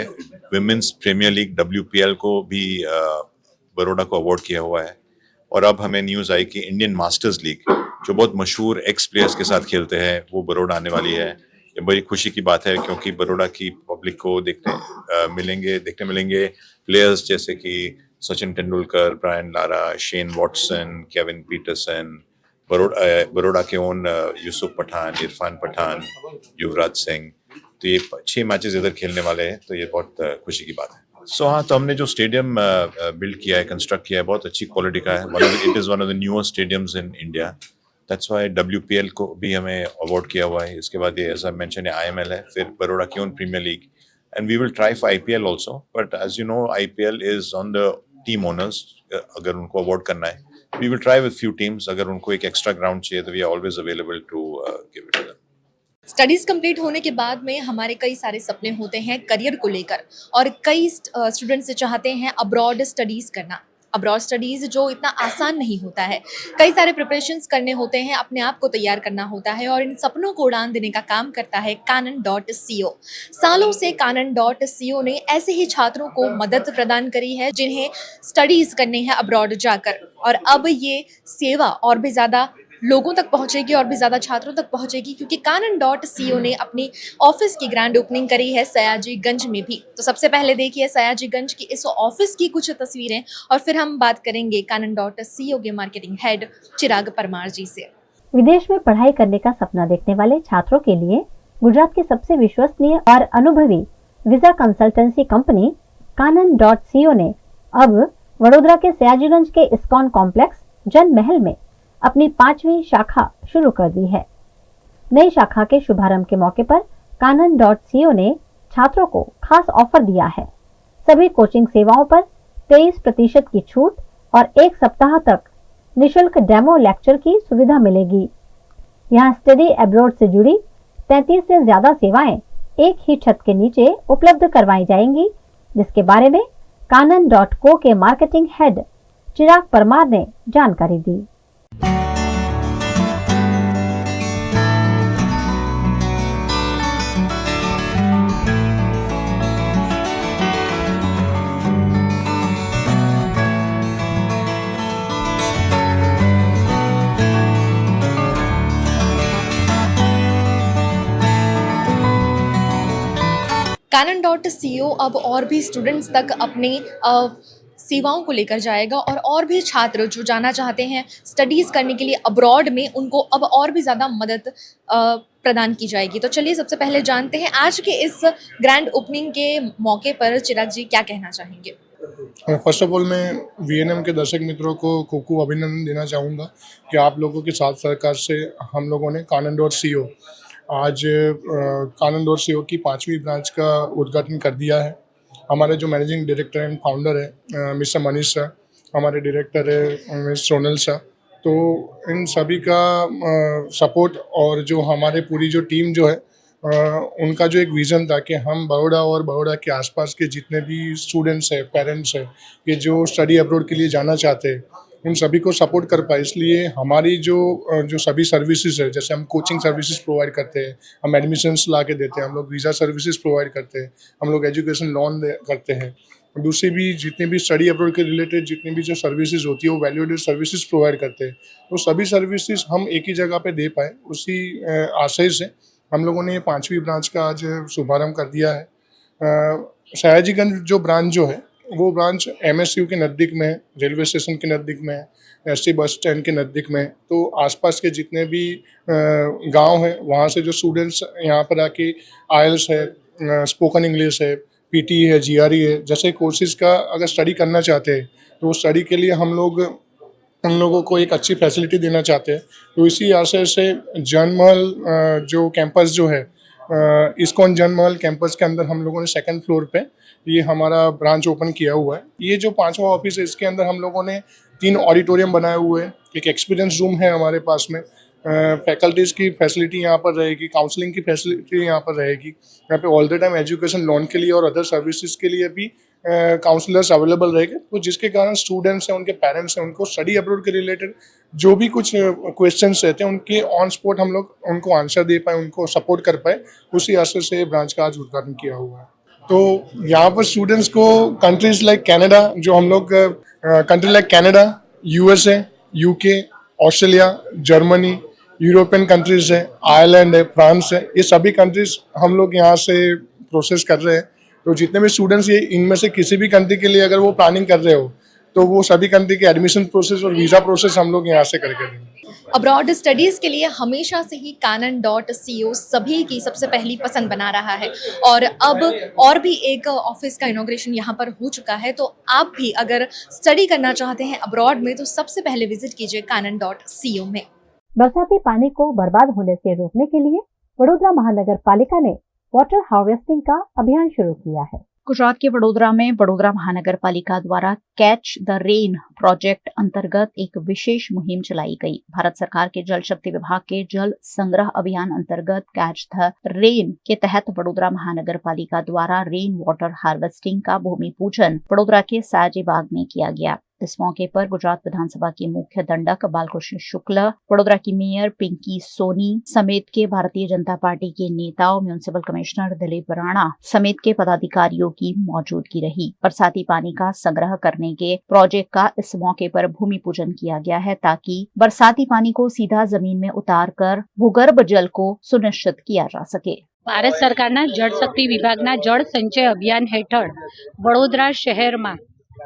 S17: विमेन्स प्रीमियर लीग WPL को भी बड़ौदा को अवार्ड किया हुआ है। और अब हमें न्यूज़ आई कि इंडियन मास्टर्स लीग, जो बहुत मशहूर एक्स प्लेयर्स के साथ खेलते हैं, वो बड़ौदा आने वाली है। ये बड़ी खुशी की बात है, क्योंकि बड़ौदा की पब्लिक को देखने मिलेंगे प्लेयर्स जैसे कि Sachin Tendulkar, Brian Lara, Shane Watson, Kevin Pietersen, Baroda के ओन यूसुफ पठान, इरफान पठान, युवराज सिंह। तो ये 6 मैचेस इधर खेलने वाले हैं, तो ये बहुत खुशी की बात है। हाँ, तो हमने जो स्टेडियम बिल्ड किया है, कंस्ट्रक्ट किया है, बहुत अच्छी क्वालिटी का है। It is one of the newest stadiums in India. That's why WPL को भी हमें अवार्ड किया हुआ है। इसके बाद ये एज आई मेंशन IML है, फिर बड़ौदा की own premier league, and we will try for IPL also. But as you know, IPL is on the team owners. अगर उनको अवार्ड करना है, we will try with few teams. अगर उनको एक एक्स्ट्रा ग्राउंड चाहिए, तो we are always available to give it to them.
S9: Studies complete होने के बाद में हमारे कई सारे सपने होते हैं करियर को लेकर, और कई स्टूडेंट्स चाहते हैं अब्रॉड स्टडीज करना। अब्रॉड स्टडीज जो इतना आसान नहीं होता है, कई सारे प्रिपरेशंस करने होते हैं, अपने आप को तैयार करना होता है, और इन सपनों को उड़ान देने का काम करता है Canon.co। सालों से Canon.co ने ऐसे ही छात्रों को मदद प्रदान करी है जिन्हें स्टडीज करनी है अब्रॉड जाकर, और अब ये सेवा और भी ज़्यादा लोगों तक पहुंचेगी और भी ज़्यादा छात्रों तक पहुंचेगी, क्योंकि Canon.co ने अपनी ऑफिस की ग्रैंड ओपनिंग करी है सयाजीगंज में भी। तो सबसे पहले देखिए सयाजीगंज की इस ऑफिस की कुछ तस्वीरें, और फिर हम बात करेंगे Canon.co के मार्केटिंग हेड चिराग परमार जी से।
S1: विदेश में पढ़ाई करने का सपना देखने वाले छात्रों के लिए गुजरात की सबसे विश्वसनीय और अनुभवी वीजा कंसल्टेंसी कंपनी Canon.co ने अब वडोदरा के सयाजीगंज के इस्कॉन कॉम्प्लेक्स जन महल में अपनी 5वीं शाखा शुरू कर दी है। नई शाखा के शुभारंभ के मौके पर Canon.co ने छात्रों को खास ऑफर दिया है। सभी कोचिंग सेवाओं पर 23% की छूट और 1 सप्ताह तक निशुल्क डेमो लेक्चर की सुविधा मिलेगी। यहाँ स्टडी अब्रॉड से जुड़ी 33 से ज्यादा सेवाएं एक ही छत के नीचे उपलब्ध करवाई जाएंगी, जिसके बारे में Canon.co के मार्केटिंग हेड चिराग परमार ने जानकारी दी।
S9: Canon.co अब और भी स्टूडेंट्स तक अपनी सेवाओं को लेकर जाएगा, और भी छात्र जो जाना चाहते हैं स्टडीज़ करने के लिए अब्रॉड में, उनको अब और भी ज़्यादा मदद प्रदान की जाएगी। तो चलिए सबसे पहले जानते हैं आज के इस ग्रैंड ओपनिंग के मौके पर चिराग जी क्या कहना चाहेंगे।
S18: फर्स्ट ऑफ ऑल मैं VNM के दर्शक मित्रों को खूब अभिनंदन देना चाहूँगा कि आप लोगों के साथ सरकार से हम लोगों ने Canon.co आज Canon.co की 5वीं ब्रांच का उद्घाटन कर दिया है। हमारे जो मैनेजिंग डायरेक्टर एंड फाउंडर है मिस्टर मनीष शाह, हमारे डायरेक्टर है मिस सोनल शाह, तो इन सभी का सपोर्ट और जो हमारे पूरी जो टीम जो है उनका जो एक विज़न था कि हम बड़ौदा और बड़ौदा के आसपास के जितने भी स्टूडेंट्स हैं, पेरेंट्स हैं, कि जो स्टडी अब्रॉड के लिए जाना चाहते हैं, उन सभी को सपोर्ट कर पाए। इसलिए हमारी जो सभी सर्विसेज है, जैसे हम कोचिंग सर्विसेज प्रोवाइड करते हैं, हम एडमिशन्स ला के देते हैं, हम लोग वीज़ा सर्विसेज प्रोवाइड करते हैं, हम लोग एजुकेशन लोन करते हैं, दूसरी भी जितनी भी स्टडी अब्रॉड के रिलेटेड जितनी भी जो सर्विसेज होती है वो वैल्यूएडेड सर्विसेज प्रोवाइड करते हैं। तो सभी सर्विसेज हम एक ही जगह पे दे पाए, उसी आशय से हम लोगों ने 5वीं ब्रांच का आज शुभारंभ कर दिया है। सयाजीगंज जो ब्रांच जो है वो ब्रांच MSU के नज़दीक में है, रेलवे स्टेशन के नज़दीक में है, ST बस स्टैंड के नज़दीक में है। तो आसपास के जितने भी गांव हैं वहाँ से जो स्टूडेंट्स यहाँ पर आके IELTS है, स्पोकन इंग्लिश है, PT है, GRE है, जैसे कोर्सेज का अगर स्टडी करना चाहते हैं तो स्टडी के लिए हम लोग उन लोगों को एक अच्छी फैसिलिटी देना चाहते हैं। तो इसी आशय से जनमहल जो कैंपस जो है इस्कॉन जनमहल कैंपस के अंदर हम लोगों ने 2nd फ्लोर पे ये हमारा ब्रांच ओपन किया हुआ है। ये जो 5वां ऑफिस है इसके अंदर हम लोगों ने 3 ऑडिटोरियम बनाए हुए हैं, एक एक्सपीरियंस रूम है हमारे पास में, फैकल्टीज़ की फैसिलिटी यहाँ पर रहेगी, काउंसलिंग की फैसिलिटी यहाँ पर रहेगी। यहाँ पे all the time education loan के लिए और अदर सर्विसेज के लिए भी काउंसलर्स अवेलेबल रहेंगे, तो जिसके कारण स्टूडेंट्स हैं, उनके पेरेंट्स हैं, उनको स्टडी अब्रॉड के रिलेटेड जो भी कुछ क्वेश्चंस रहते हैं उनके ऑन स्पॉट हम लोग उनको आंसर दे पाए, उनको सपोर्ट कर पाए, उसी आशय से ब्रांच का आज उद्घाटन किया हुआ है। तो यहाँ पर स्टूडेंट्स को कंट्रीज लाइक कनाडा, जो हम लोग country like Canada, USA, UK, Australia, Germany, European countries है, आयरलैंड है, फ्रांस है, ये सभी कंट्रीज हम लोग यहाँ से प्रोसेस कर रहे हैं। तो जितने भी स्टूडेंट्स ये इनमें से किसी भी कंट्री के लिए अगर वो प्लानिंग कर रहे हो तो वो सभी कंट्री के एडमिशन प्रोसेस और वीज़ा प्रोसेस हम लोग यहाँ से करके देंगे।
S9: अब्रॉड स्टडीज़ के लिए हमेशा से ही canon.co सभी की सबसे पहली पसंद बना रहा है और अब और भी एक ऑफिस का इनॉग्रेशन यहाँ पर हो चुका है। तो आप भी अगर स्टडी करना चाहते हैं अब्रॉड में तो सबसे पहले विजिट कीजिए canon.co में।
S1: बरसाती पानी को बर्बाद होने से रोकने के लिए वडोदरा महानगर पालिका ने वाटर हार्वेस्टिंग का अभियान शुरू किया है।
S19: गुजरात के वडोदरा में वडोदरा महानगर पालिका द्वारा कैच द रेन प्रोजेक्ट अंतर्गत एक विशेष मुहिम चलाई गई। भारत सरकार के जल शक्ति विभाग के जल संग्रह अभियान अंतर्गत कैच द रेन के तहत वडोदरा महानगर पालिका द्वारा रेन वाटर हार्वेस्टिंग का भूमि पूजन वडोदरा के साजी बाग में किया गया। इस मौके पर गुजरात विधानसभा के मुख्य दंडक बालकृष्ण शुक्ल, वडोदरा की मेयर पिंकी सोनी समेत के भारतीय जनता पार्टी के नेताओं, म्युनिसिपल कमिश्नर दिलीप राणा समेत के पदाधिकारियों की मौजूदगी रही। बरसाती पानी का संग्रह करने के प्रोजेक्ट का इस मौके पर भूमि पूजन किया गया है ताकि बरसाती पानी को सीधा जमीन में उतार कर भूगर्भ जल को सुनिश्चित किया जा सके।
S20: भारत सरकारना जल शक्ति विभागना जल संचय अभियान हेठळ वडोदरा शહેરમાં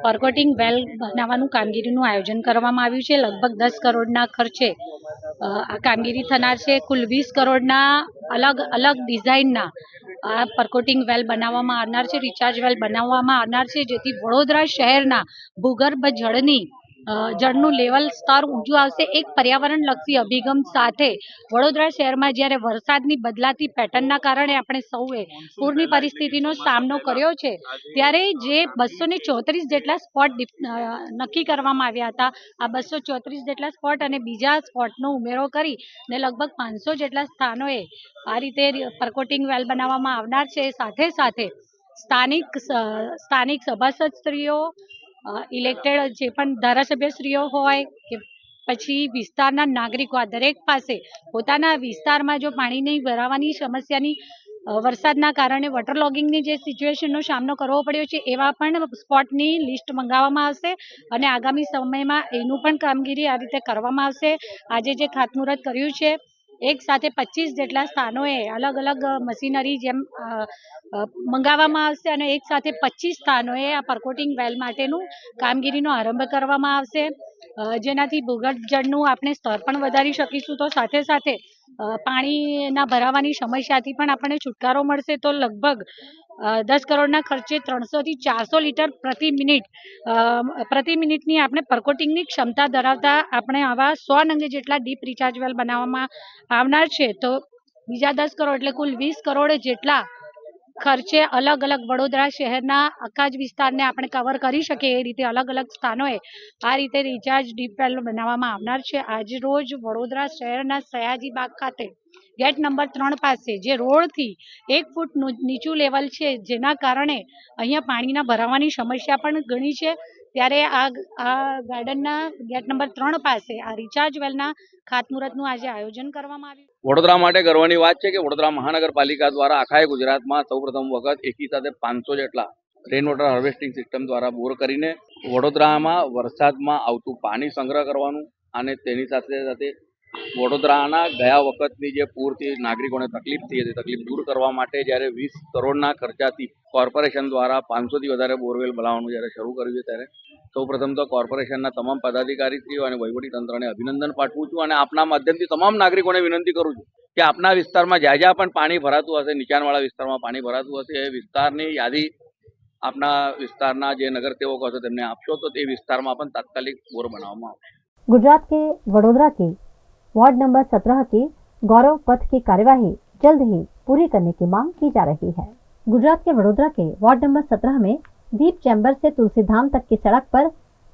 S20: પરકોટિંગ વેલ બનાવવાનું કામગીરીનું આયોજન કરવામાં આવ્યું છે। લગભગ 10 કરોડના ખર્ચે આ કામગીરી થનાર છે। કુલ 20 કરોડના અલગ અલગ ડિઝાઇનના આ પરકોટિંગ વેલ બનાવવામાં આવનાર છે, રિચાર્જ વેલ બનાવવામાં આવનાર છે, જેથી વડોદરા શહેરના ભૂગર્ભ જળનું લેવલ સ્તર ઊંચું આવશે। એક પર્યાવરણલક્ષી અભિગમ સાથે વડોદરા શહેરમાં જ્યારે વરસાદની બદલાતી પેટર્નના કારણે આપણે સૌએ પૂરની પરિસ્થિતિનો સામનો કર્યો છે ત્યારે જે 234 જેટલા સ્પોટ નક્કી કરવામાં આવ્યા હતા, આ 234 જેટલા સ્પોટ અને બીજા સ્પોટનો ઉમેરો કરી ને લગભગ 500 જેટલા સ્થાનોએ આ રીતે પરકોટિંગ વેલ બનાવવામાં આવનાર છે। સાથે સાથે સ્થાનિક સભાસદશ્રીઓ, ઇલેક્ટેડ જે પણ ધારાસભ્યશ્રીઓ હોય કે પછી વિસ્તારના નાગરિકો આ દરેક પાસે પોતાના વિસ્તારમાં જો પાણીની ભરાવાની સમસ્યાની વરસાદના કારણે વોટર લોગિંગની જે સિચ્યુએશનનો સામનો કરવો પડ્યો છે એવા પણ સ્પોટની લિસ્ટ મંગાવવામાં આવશે અને આગામી સમયમાં એનું પણ કામગીરી આ રીતે કરવામાં આવશે। આજે જે ખાતમુહૂર્ત કર્યું છે એક સાથે 25 જેટલા સ્થાનોએ અલગ અલગ મશીનરી જેમ મંગાવવામાં આવશે અને એક સાથે 25 સ્થાનોએ આ પરકોટિંગ વેલ માટેનું કામગીરીનો આરંભ કરવામાં આવશે, જેનાથી ભૂગર્ભ જળનું આપણે સ્તર પણ વધારી શકીશું। તો સાથે સાથે પાણીના ભરાવાની સમસ્યાથી પણ આપણને છુટકારો મળશે। તો લગભગ 10 કરોડના ખર્ચે 300 થી 400 લીટર પ્રતિ મિનિટની આપણે પરકોટિંગની ક્ષમતા ધરાવતા આપણે આવા 100 નંગ જેટલા ડીપ રિચાર્જ વેલ બનાવવામાં આવનાર છે। તો બીજા 10 કરોડ એટલે કુલ 20 કરોડ જેટલા ખર્ચે અલગ અલગ વડોદરા શહેરના આખા જ વિસ્તારને આપણે કવર કરી શકીએ એ રીતે અલગ અલગ સ્થાનોએ આ રીતે રિચાર્જ ડીપ વેલ બનાવવામાં આવનાર છે। આજ રોજ વડોદરા શહેરના સયાજી બાગ ખાતે ગેટ નંબર 3 પાસે જે રોડથી 1 ફૂટ નીચું લેવલ છે જેના કારણે અહીંયા પાણીના ભરાવાની સમસ્યા પણ ઘણી છે, ત્યારે આ ગાર્ડનના ગેટ નંબર 3 પાસે આ રિચાર્જ વેલના ખાતમુહૂર્તનું આજે આયોજન કરવામાં આવ્યું।
S21: વડોદરા માટે ગર્વની વાત છે કે વડોદરા મહાનગરપાલિકા દ્વારા આખા ગુજરાતમાં સૌપ્રથમ વખત એકી સાથે 500 જેટલા રેન વોટર હાર્વેસ્ટિંગ સિસ્ટમ દ્વારા બોર કરીને વડોદરામાં વરસાદમાં આવતું પાણી સંગ્રહ કરવાનું અને તેની સાથે સાથે વડોદરાના ગયા વખતની જે પૂરથી નાગરિકોને તકલીફ થઈ હતી તકલીફ દૂર કરવા માટે જ્યારે 20 કરોડના ખર્ચાથી કોર્પોરેશન દ્વારા 500 થી વધારે બોરવેલ બનાવવાનું જ્યારે શરૂ કર્યું છે ત્યારે સૌપ્રથમ તો કોર્પોરેશનના તમામ પદાધિકારીશ્રીઓ અને વહીવટી તંત્રને અભિનંદન પાઠવું છું અને આપના માધ્યમથી તમામ નાગરિકોને વિનંતી કરું છું કે આપના વિસ્તારમાં જ્યાં જ્યાં પણ પાણી ભરાતું હશે, નીચાણવાળા વિસ્તારમાં પાણી ભરાતું હશે એ વિસ્તારની યાદી આપના વિસ્તારના જે નગરસેવકો હશે તેમને આપશો તો તે વિસ્તારમાં પણ તાત્કાલિક બોર બનાવવામાં આવશે।
S1: गुजरात के वडोदरा के वार्ड नंबर 17 के गौरव पथ की कार्यवाही जल्द ही पूरी करने की मांग की जा रही है। गुजरात के वडोदरा के वार्ड नंबर 17 में दीप चैम्बर से तुलसीधाम तक की सड़क पर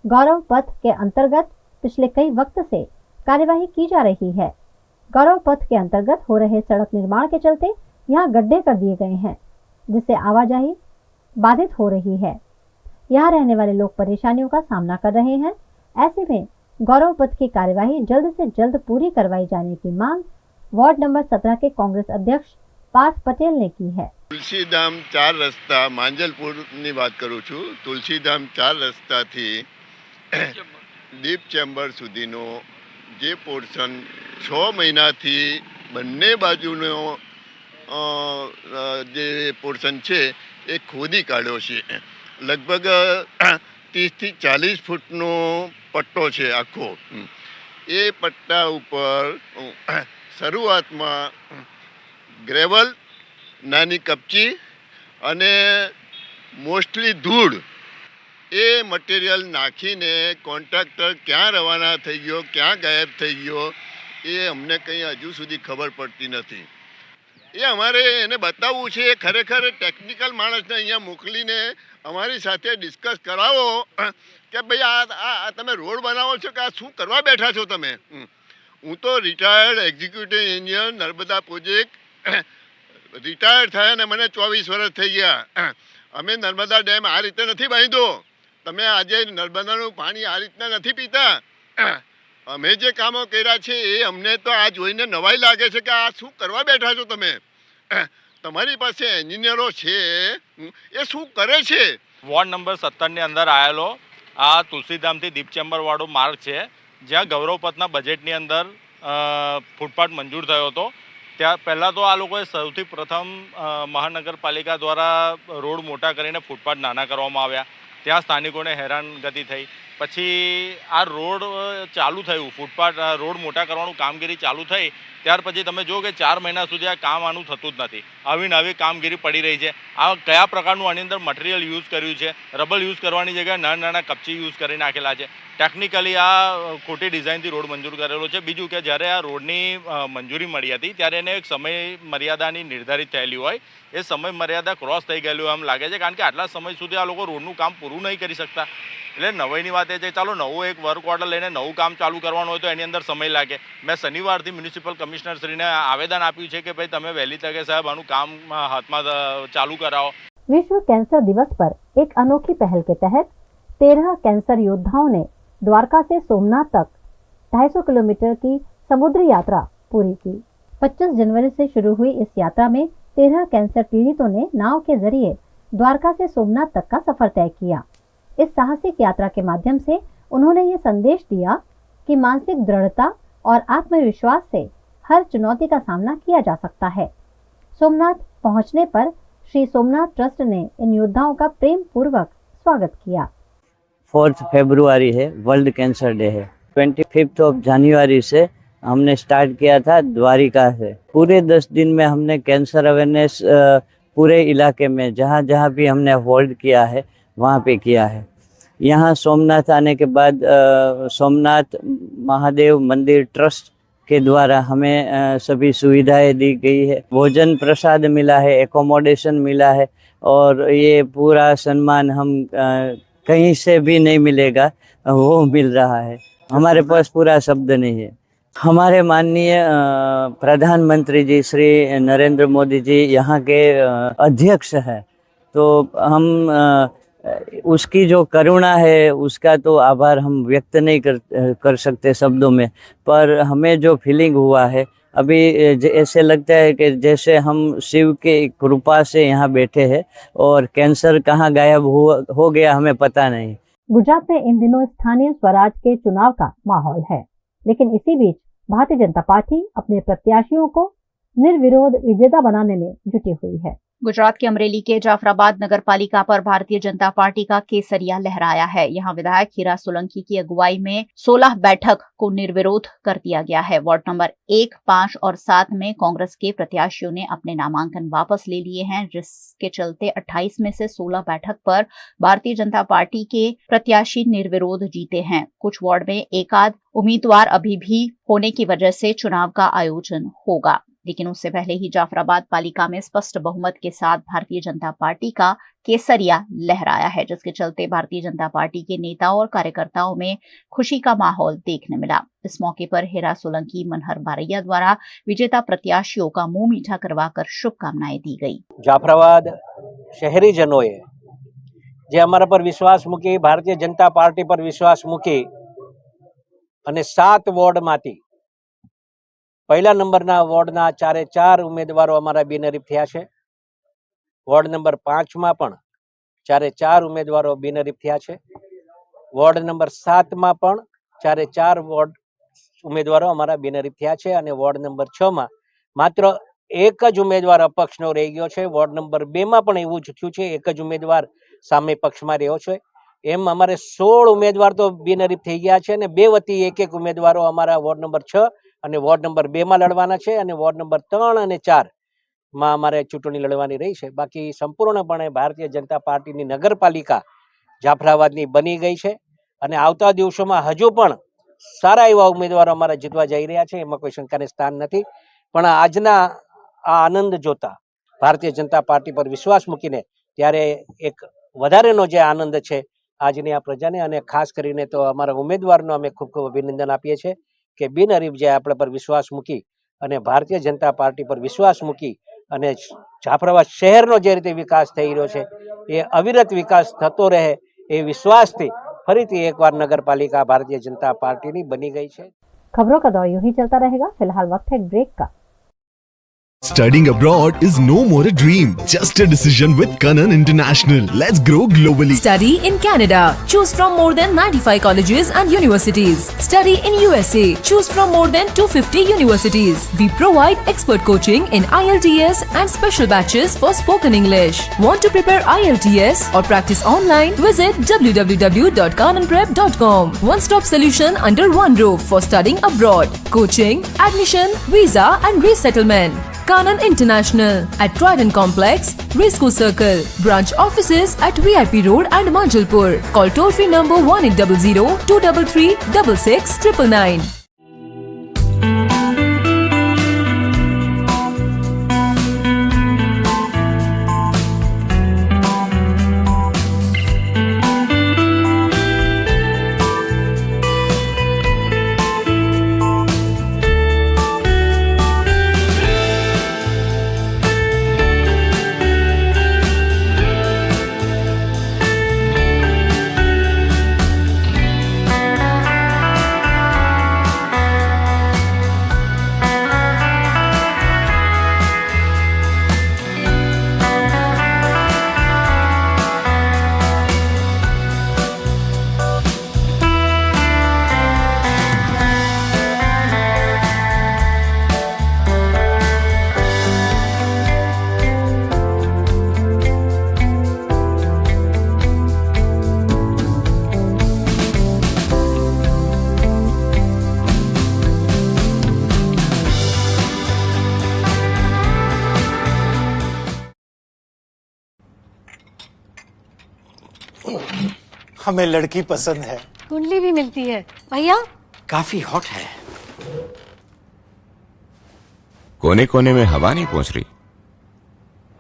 S1: गौरव पथ के अंतर्गत पिछले कई वक्त से कार्यवाही की जा रही है। गौरव पथ के अंतर्गत हो रहे सड़क निर्माण के चलते यहाँ गड्ढे कर दिए गए हैं जिससे आवाजाही बाधित हो रही है। यहाँ रहने वाले लोग परेशानियों का सामना कर रहे हैं। ऐसे में गौरव पथ की कार्यवाही जल्द से जल्द पूरी करवाई जाने की मांग वार्ड नंबर 17 के कांग्रेस अध्यक्ष पार्थ पटेल ने की है।
S2: तुलसीधाम 4 रस्ता માંજલપુરની વાત કરું છું। तुलसीधाम 4 રસ્તાથી દીપ ચેમ્બર સુધીનો જે પોર્શન 6 મહિનાથી બંને બાજુનો જે પોર્શન છે એ ખોદી કાઢ્યો છે। લગભગ 30 થી 40 ફૂટનો પટ્ટો છે આખો। એ પટ્ટા ઉપર શરૂઆતમાં ગ્રેવલ, નાની કપચી અને મોસ્ટલી ધૂળ એ મટીરિયલ નાખીને કોન્ટ્રાક્ટર ક્યાં રવાના થઈ ગયો, ક્યાં ગાયબ થઈ ગયો એ અમને કંઈ હજુ સુધી ખબર પડતી નથી। એ અમારે એને બતાવવું છે। ખરેખર ટેકનિકલ માણસને અહીંયા મોકલીને અમારી સાથે ડિસ્કસ કરાવો કે ભાઈ આ તમે રોડ બનાવો છો કે આ શું કરવા બેઠા છો તમે। હું તો retired executive engineer Narmada project retired થયા ને મને 24 વર્ષ થઈ ગયા। અમે નર્મદા ડેમ આ રીતે નથી બાંધ્યો। તમે આજે નર્મદાનું પાણી આ રીતના નથી પીતા। અમે જે કામો કર્યા છે એ અમને તો આ જોઈને નવાઈ લાગે છે કે આ શું કરવા બેઠા છો તમે। તમારી પાસે એન્જિનિયરો છે એ શું કરે છે।
S22: વોર્ડ નંબર 17 ની અંદર આવેલો આ તુલસીધામથી દીપ ચેમ્બર વાળો માર્ગ છે, જ્યાં ગૌરવપથના બજેટની અંદર ફૂટપાથ મંજૂર થયો હતો। ત્યાં પહેલાં તો આ લોકોએ સૌથી પ્રથમ મહાનગરપાલિકા દ્વારા રોડ મોટા કરીને ફૂટપાથ નાના કરવામાં આવ્યા। ત્યાં સ્થાનિકોને હેરાનગતિ થઈ। પછી આ રોડ ચાલુ થયું, ફૂટપાથ રોડ મોટા કરવાનું કામગીરી ચાલુ થઈ, ત્યાર પછી તમે જુઓ કે 4 મહિના સુધી આ કામ આનું થતું જ નથી। આવી નવી કામગીરી પડી રહી છે। આ કયા પ્રકારનું આની અંદર મટીરિયલ યુઝ કર્યું છે? રબર યુઝ કરવાની જગ્યાએ નાના નાના કપચી યુઝ કરી નાખેલા છે। ટેકનિકલી આ ખોટી ડિઝાઇનથી રોડ મંજૂર કરેલો છે। બીજું કે જ્યારે આ રોડની મંજૂરી મળી હતી ત્યારે એને એક સમય મર્યાદાની નિર્ધારિત થયેલી હોય, એ સમય મર્યાદા ક્રોસ થઈ ગયેલું એમ લાગે છે, કારણ કે આટલા સમય સુધી આ લોકો રોડનું કામ પૂરું નહીં કરી શકતા। એટલે નવાઈની વાત એ છે, ચાલો નવો એક વર્ક ઓર્ડર લઈને નવું કામ ચાલુ કરવાનું હોય તો એની અંદર સમય લાગે। મેં શનિવારથી મ્યુનિસિપલ કમિશનરશ્રીને આવેદન આપ્યું છે કે ભાઈ તમે વહેલી તકે સાહેબ આનું કામ હાથમાં ચાલુ કરાવો।
S1: विश्व कैंसर दिवस पर एक अनोखी पहल के तहत 13 कैंसर योद्धाओं ने द्वारका से सोमनाथ तक 250 किलोमीटर की समुद्री यात्रा पूरी की। 25 जनवरी से शुरू हुई इस यात्रा में 13 कैंसर पीड़ितों ने नाव के जरिए द्वारका से सोमनाथ तक का सफर तय किया। इस साहसिक यात्रा के माध्यम से उन्होंने ये संदेश दिया कि मानसिक दृढ़ता और आत्मविश्वास से हर चुनौती का सामना किया जा सकता है। सोमनाथ पहुंचने पर श्री सोमनाथ ट्रस्ट ने इन योद्धाओं का प्रेम पूर्वक स्वागत किया।
S23: 4 फरवरी है, वर्ल्ड कैंसर डे है। 25 जनवरी से हमने स्टार्ट किया था द्वारिका से। पूरे 10 दिन में हमने कैंसर अवेयरनेस पूरे इलाके में जहाँ जहाँ भी हमने होल्ड किया है वहाँ पे किया है। यहाँ सोमनाथ आने के बाद सोमनाथ महादेव मंदिर ट्रस्ट के द्वारा हमें सभी सुविधाएं दी गई है। भोजन प्रसाद मिला है, एकोमोडेशन मिला है, और ये पूरा सम्मान हम कहीं से भी नहीं मिलेगा, वो मिल रहा है। हमारे पास पूरा शब्द नहीं है। हमारे माननीय प्रधानमंत्री जी श्री नरेंद्र मोदी जी यहाँ के अध्यक्ष हैं, तो हम उसकी जो करुणा है उसका तो आभार हम व्यक्त नहीं कर सकते शब्दों में, पर हमें जो फीलिंग हुआ है अभी ऐसे लगता है कि जैसे हम शिव के कृपा से यहाँ बैठे हैं और कैंसर कहाँ गायब हो गया हमें पता नहीं।
S1: गुजरात में इन दिनों स्थानीय स्वराज के चुनाव का माहौल है, लेकिन इसी बीच भारतीय जनता पार्टी अपने प्रत्याशियों को निर्विरोध विजेता बनाने में जुटी हुई है।
S19: गुजरात के अमरेली के जाफराबाद नगर पालिका पर भारतीय जनता पार्टी का केसरिया लहराया है। यहाँ विधायक हीरा सोलंकी की अगुवाई में 16 बैठक को निर्विरोध कर दिया गया है। वार्ड नंबर 1, 5 और 7 में कांग्रेस के प्रत्याशियों ने अपने नामांकन वापस ले लिए हैं, जिसके चलते 28 में से 16 बैठक पर भारतीय जनता पार्टी के प्रत्याशी निर्विरोध जीते हैं। कुछ वार्ड में एकाध उम्मीदवार अभी भी होने की वजह से चुनाव का आयोजन होगा, लेकिन उससे पहले ही जाफराबाद पालिका में स्पष्ट बहुमत के साथ भारतीय जनता पार्टी का केसरिया लहराया है, जिसके चलते भारतीय जनता पार्टी के नेताओं और कार्यकर्ताओं में खुशी का माहौल देखने मिला। इस मौके पर हीरा सोलंकी, मनहर बारैया द्वारा विजेता प्रत्याशियों का मुंह मीठा करवाकर शुभकामनाएं दी गई।
S24: जाफराबाद शहरीजनोए
S3: જે અમારા પર વિશ્વાસ મૂકી, ભારતીય જનતા પાર્ટી પર વિશ્વાસ મૂકી અને 7 વોર્ડમાંથી પહેલા નંબરના વોર્ડના 4 ઉમેદવારો અમારા બિનહરીફ થયા છે. વોર્ડ નંબર 5માં પણ 4 ઉમેદવારો બિનહરીફ થયા છે. વોર્ડ નંબર 7માં પણ 4 વોર્ડ ઉમેદવારો અમારા બિનહરીફ થયા છે અને વોર્ડ નંબર 6માં માત્ર એક જ ઉમેદવાર અપક્ષનો રહી ગયો છે. વોર્ડ નંબર 2માં પણ એવું જ થયું છે, એક જ ઉમેદવાર સામે પક્ષમાં રહ્યો છે. એમ અમારે 16 ઉમેદવાર તો બિનહરીફ થઈ ગયા છે અને 2 વતી એક ઉમેદવારો અમારા વોર્ડ નંબર 6 અને વોર્ડ નંબર 2માં લડવાના છે અને વોર્ડ નંબર 3 અને 4માં અમારે ચૂંટણી લડવાની રહી છે. બાકી સંપૂર્ણપણે ભારતીય જનતા પાર્ટીની નગરપાલિકા જાફરાબાદની બની ગઈ છે અને આવતા દિવસોમાં હજુ પણ સારા એવા ઉમેદવારો અમારા જીતવા જઈ રહ્યા છે, એમાં કોઈ શંકાને સ્થાન નથી. પણ આજના આ આનંદ જોતા, ભારતીય જનતા પાર્ટી પર વિશ્વાસ મૂકીને ત્યારે એક વધારેનો જે આનંદ છે આજની આ પ્રજાને, અને ખાસ કરીને તો અમારા ઉમેદવારનો અમે ખૂબ ખૂબ અભિનંદન આપીએ છીએ કે બિનહરીફ જે આપણા પર વિશ્વાસ મૂકી અને ભારતીય જનતા પાર્ટી પર વિશ્વાસ મૂકી અને જાફરાબાદ શહેરનો જે રીતે વિકાસ થઈ રહ્યો છે એ અવિરત વિકાસ થતો રહે એ વિશ્વાસથી ફરીથી એકવાર नगरपालिका भारतीय जनता पार्टी बनी गई है।
S1: खबरों का दौर यूं ही चलता रहेगा। फिलहाल वक्त है ब्रेक का।
S6: Studying abroad is no more a dream, just a decision with Kanan International. Let's grow globally.
S7: Study in Canada. Choose from more than 95 colleges and universities. Study in USA. Choose from more than 250 universities. We provide expert coaching in IELTS and special batches for spoken English. Want to prepare IELTS or practice online? Visit www.kananprep.com. One-stop solution under one roof for studying abroad. Coaching, admission, visa and resettlement. Kanan International at Trident Complex, Resco Circle. Branch offices at VIP Road and Manjalpur. Call toll-free number 1800-233-6699.
S24: हमें लड़की पसंद है।
S25: कुंडली भी मिलती है भैया।
S24: काफी हॉट है।
S13: कोने कोने में हवा नहीं पहुंच रही?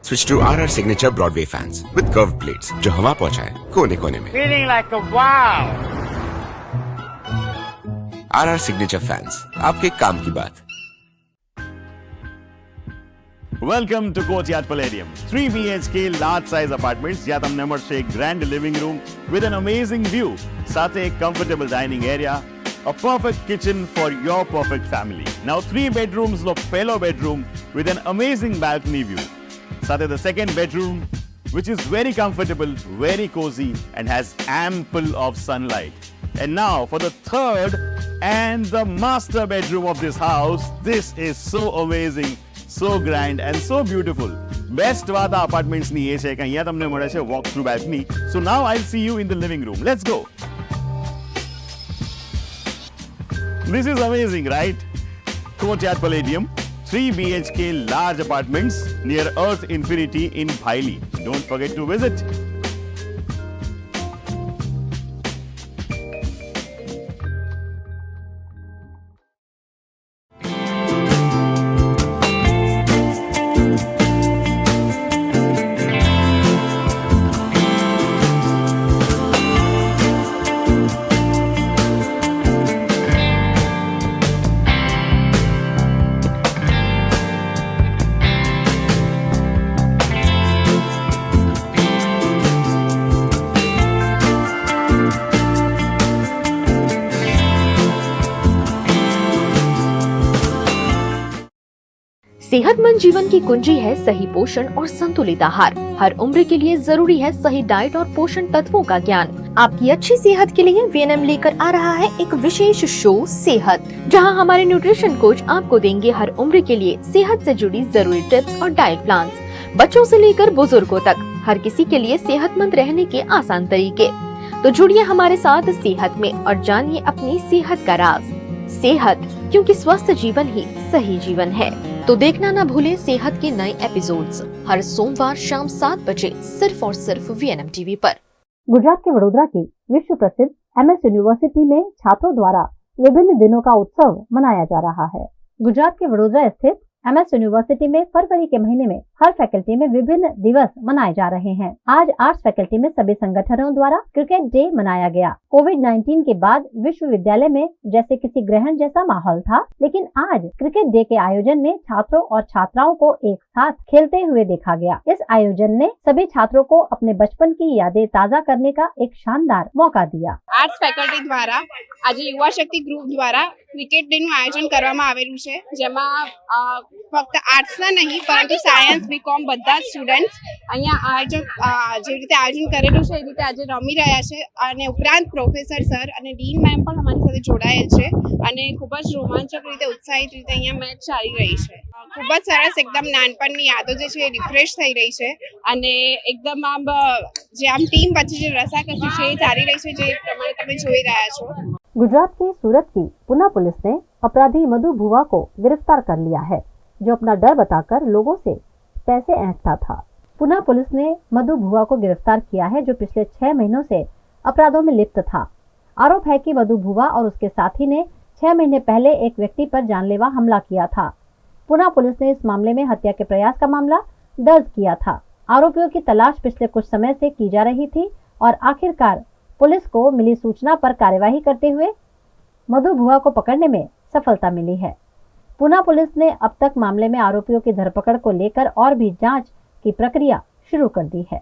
S13: Switch to RR signature broadway fans with curve plates जो हवा पहुंचाए कोने कोने में।
S24: Feeling like a wow.
S13: RR signature fans, आपके काम की बात।
S14: Welcome to Courtyard Palladium. 3 BHK large size apartments જ્યાં તમને મળશે એક grand living room with an amazing view, સાથે એક comfortable dining area, a perfect kitchen for your perfect family. Now 3 bedrooms નો પહેલો bedroom with an amazing balcony view. સાથે the second bedroom which is very comfortable, very cozy and has ample of sunlight. And now for the third and the master bedroom of this house. This is so amazing, so grand and so beautiful. Best વાત આ apartments ની એ છે કે અહીંયા તમને મળે છે walk through balcony. So now I'll see you in the living room. Let's go. This is amazing, right? Courtyard Palladium, 3 BHK large apartments near Earth Infinity in Bhaili. Don't forget to visit.
S10: सेहतमंद जीवन की कुंजी है सही पोषण और संतुलित आहार। हर उम्र के लिए जरूरी है सही डाइट और पोषण तत्वों का ज्ञान।
S4: आपकी अच्छी सेहत के लिए वीएनएम लेकर आ रहा है एक विशेष शो सेहत,
S10: जहां हमारे न्यूट्रिशन कोच आपको देंगे हर उम्र के लिए सेहत से जुड़ी जरूरी टिप्स और डाइट प्लान्स। बच्चों से लेकर बुजुर्गों तक हर किसी के लिए सेहतमंद रहने के आसान तरीके। तो जुड़िए हमारे साथ सेहत में और जानिए अपनी सेहत का राज। सेहत, क्योंकि स्वस्थ जीवन ही सही जीवन है। तो देखना ना भूलें सेहत के नए एपिसोड्स हर सोमवार शाम 7 बजे सिर्फ और सिर्फ वीएनएम टीवी पर।
S1: गुजरात के वडोदरा की विश्व प्रसिद्ध एमएस यूनिवर्सिटी में छात्रों द्वारा विभिन्न दिनों का उत्सव मनाया जा रहा है। गुजरात के वडोदरा स्थित एमएस यूनिवर्सिटी में फरवरी के महीने में हर फैकल्टी में विभिन्न दिवस मनाए जा रहे हैं। आज आर्ट्स फैकल्टी में सभी संगठनों द्वारा क्रिकेट डे मनाया गया। कोविड-19 के बाद विश्वविद्यालय में जैसे किसी ग्रहण जैसा माहौल था, लेकिन आज क्रिकेट डे के आयोजन में छात्रों और छात्राओं को एक साथ खेलते हुए देखा गया। इस आयोजन ने सभी छात्रों को अपने बचपन की यादें ताज़ा करने का एक शानदार मौका दिया।
S5: आर्ट्स फैकल्टी द्वारा आज युवा शक्ति ग्रुप द्वारा क्रिकेट डे નું આયોજન કરવામાં આવેલું છે, જેમાં ફક્ત આર્ટ્સના નહીં પરંતુ સાયન્સ, બીકોમ બધા સ્ટુડન્ટ્સ અહીંયા આયોજન જે રીતે આયોજન કરેલું છે એ રીતે આજે રમી રહ્યા છે અને ઉપરાંત પ્રોફેસર સર અને ડીન મેમ પણ અમારી સાથે જોડાયેલ છે અને ખૂબ જ રોમાંચક રીતે ઉત્સાહિત રીતે અહીંયા મેચ ચાલી રહી છે। ખૂબ જ સરસ એકદમ નાનપણની યાદો જે છે રિફ્રેશ થઈ રહી છે અને એકદમ આમ જે આમ ટીમ વચ્ચે જે રસાકસી છે એ ચાલી રહી છે, જે પ્રમાણે તમે જોઈ રહ્યા છો।
S1: गुजरात के सूरत की पुना पुलिस ने अपराधी मधु भुआ को गिरफ्तार कर लिया है, जो अपना डर बताकर लोगों से पैसे ऐंठता था। पुना पुलिस ने मधु भुआ को गिरफ्तार किया है, जो पिछले 6 महीनों से अपराधों में लिप्त था। आरोप है कि मधु भुआ और उसके साथी ने 6 महीने पहले एक व्यक्ति पर जानलेवा हमला किया था। पुना पुलिस ने इस मामले में हत्या के प्रयास का मामला दर्ज किया था। आरोपियों की तलाश पिछले कुछ समय से की जा रही थी और आखिरकार पुलिस को मिली सूचना पर कार्यवाही करते हुए मधु भुआ को पकड़ने में सफलता मिली है। पुना पुलिस ने अब तक मामले में आरोपियों की धरपकड़ को लेकर और भी जांच की प्रक्रिया शुरू कर दी है।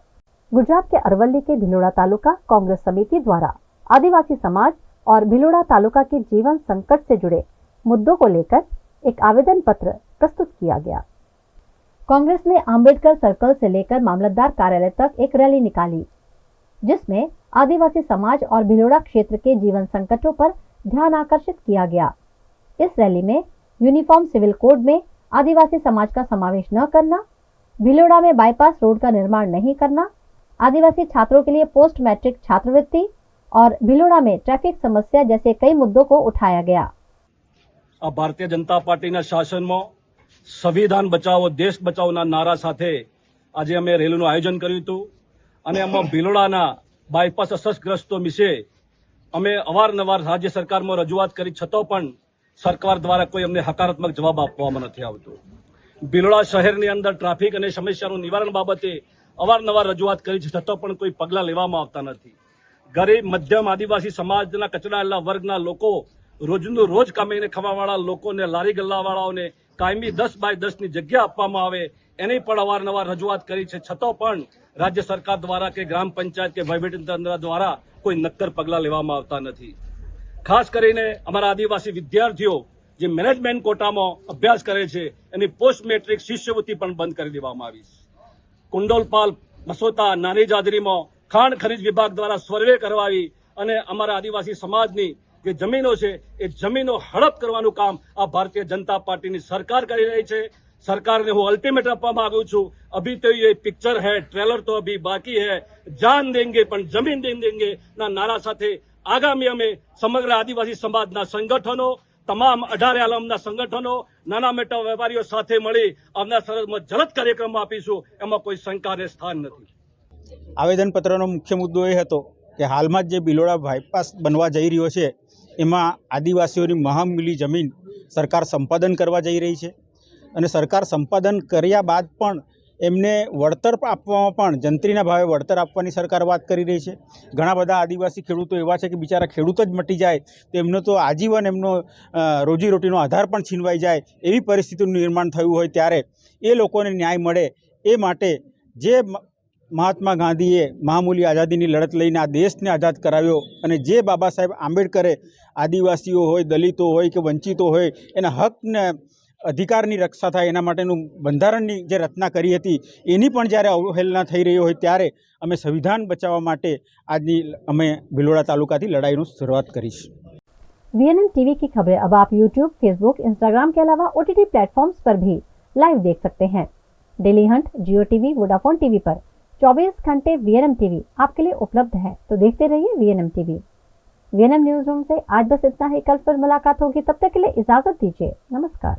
S1: गुजरात के अरवल्ली के भिलोड़ा तालुका कांग्रेस समिति द्वारा आदिवासी समाज और भिलोड़ा तालुका के जीवन संकट से जुड़े मुद्दों को लेकर एक आवेदन पत्र प्रस्तुत किया गया। कांग्रेस ने आम्बेडकर सर्कल से लेकर मामलतदार कार्यालय तक एक रैली निकाली, जिसमें आदिवासी समाज और भिलोड़ा क्षेत्र के जीवन संकटों पर ध्यान आकर्षित किया गया। इस रैली में यूनिफॉर्म सिविल कोड में आदिवासी समाज का समावेश न करना, भिलोड़ा में बाईपास रोड का निर्माण नहीं करना, आदिवासी छात्रों के लिए पोस्ट मैट्रिक छात्रवृत्ति और भिलोड़ा में ट्रैफिक समस्या जैसे कई मुद्दों को उठाया गया।
S8: आ भारतीय जनता पार्टी शासन में संविधान बचाओ देश बचाओ नारा साथे आज अमे रेलीનું आयोजन કર્યું હતું અને આમાં ભિલોડાના બાયપાસ અસરગ્રસ્તો વિશે અમે અવારનવાર રાજ્ય સરકારમાં રજૂઆત કરી, છતાં પણ સરકાર દ્વારા કોઈ અમને હકારાત્મક જવાબ આપવામાં નથી આવતો। ભિલોડા શહેરની અંદર ટ્રાફિક અને સમસ્યાનું નિવારણ બાબતે અવારનવાર રજૂઆત કરી છે, છતાં પણ કોઈ પગલાં લેવામાં આવતા નથી। ગરીબ મધ્યમ આદિવાસી સમાજના કચડાયેલા વર્ગના લોકો, રોજનું રોજ કમાઈને ખાવાવાળા લોકોને, લારી ગલ્લાવાળાઓને કાયમી 10x10 ની જગ્યા આપવામાં આવે એની પણ અવારનવાર રજૂઆત કરી છે, છતાં પણ રાજ્ય સરકાર દ્વારા કે ગ્રામ પંચાયત કે વહીવટીતંત્ર દ્વારા કોઈ નક્કર પગલાં લેવામાં આવતા નથી। ખાસ કરીને અમારા આદિવાસી વિદ્યાર્થીઓ જે મેનેજમેન્ટ કોટામાં અભ્યાસ કરે છે એની પોસ્ટ મેટ્રિક શિષ્યવૃત્તિ પણ બંધ કરી દેવામાં આવી છે। કુંડોલપાલ, મસોતા, નાની જાદરીમાં ખાણ ખનીજ વિભાગ દ્વારા સર્વે કરવાવી અને અમારા આદિવાસી સમાજની જે જમીનો છે એ જમીનો હડપ કરવાનું કામ આ ભારતીય जनता પાર્ટીની સરકાર કરી રહી છે। सरकार ने वो अल्टीमेट आपवा मांगू छू, अभी तो ये पिक्चर है, ट्रेलर तो अभी बाकी है। जान देंगे पण जमीन देंगे ना नारा साथे आगामी अमे समग्र आदिवासी समाजना संगठनों, तमाम 18 आलमना संगठनों, नाना मोटा वेपारीओ साथे मळी आवनार समयमां जलद कार्यक्रम आपीशुं, एमां कोई शंकाने स्थान नथी।
S11: आवेदनपत्रनो मुख्य मुद्दो ए हतो के हालमां जे भिलोड़ा बायपास बनवा जई रह्यो छे एमां आदिवासीओनी महामूली जमीन सरकार संपादन करवा जई रही छे અને સરકાર સંપાદન કર્યા બાદ પણ એમને વળતર આપવામાં પણ જંત્રીના ભાવે વળતર આપવાની સરકાર વાત કરી રહી છે। ઘણા બધા આદિવાસી ખેડૂતો એવા છે કે બિચારા ખેડૂત જ મટી જાય તો એમનો તો આજીવન એમનો રોજીરોટીનો આધાર પણ છીનવાઈ જાય એવી પરિસ્થિતિનું નિર્માણ થયું હોય ત્યારે એ લોકોને ન્યાય મળે એ માટે જે મહાત્મા ગાંધીએ મહામૂલી આઝાદીની લડત લઈને આ દેશને આઝાદ કરાવ્યો અને જે બાબા સાહેબ આંબેડકરે આદિવાસીઓ હોય, દલિતો હોય કે વંચિતો હોય એના હકને અધિકારની રક્ષા થાય એના માટેનું બંધારણની જે રચના કરી હતી એની પણ જ્યારે અવહેલના થઈ રહી હોય ત્યારે અમે સંવિધાન બચાવવા માટે આજની અમે ભિલોડા તાલુકાથી લડાઈની શરૂઆત કરી છે।
S1: वीएनएम टीवी की खबरें अब आप यूट्यूब, फेसबुक, इंस्टाग्राम के अलावा ओटीटी प्लेटफॉर्म्स पर भी लाइव देख सकते हैं। डेली हंट, जियो टीवी, वोडाफोन टीवी पर 24 घंटे वीएनएम टीवी आपके लिए उपलब्ध है, तो देखते रहिए VNM TV. VNM news room से आज बस इतना ही। कल फिर मुलाकात होगी, तब तक के लिए इजाजत दीजिए। नमस्कार।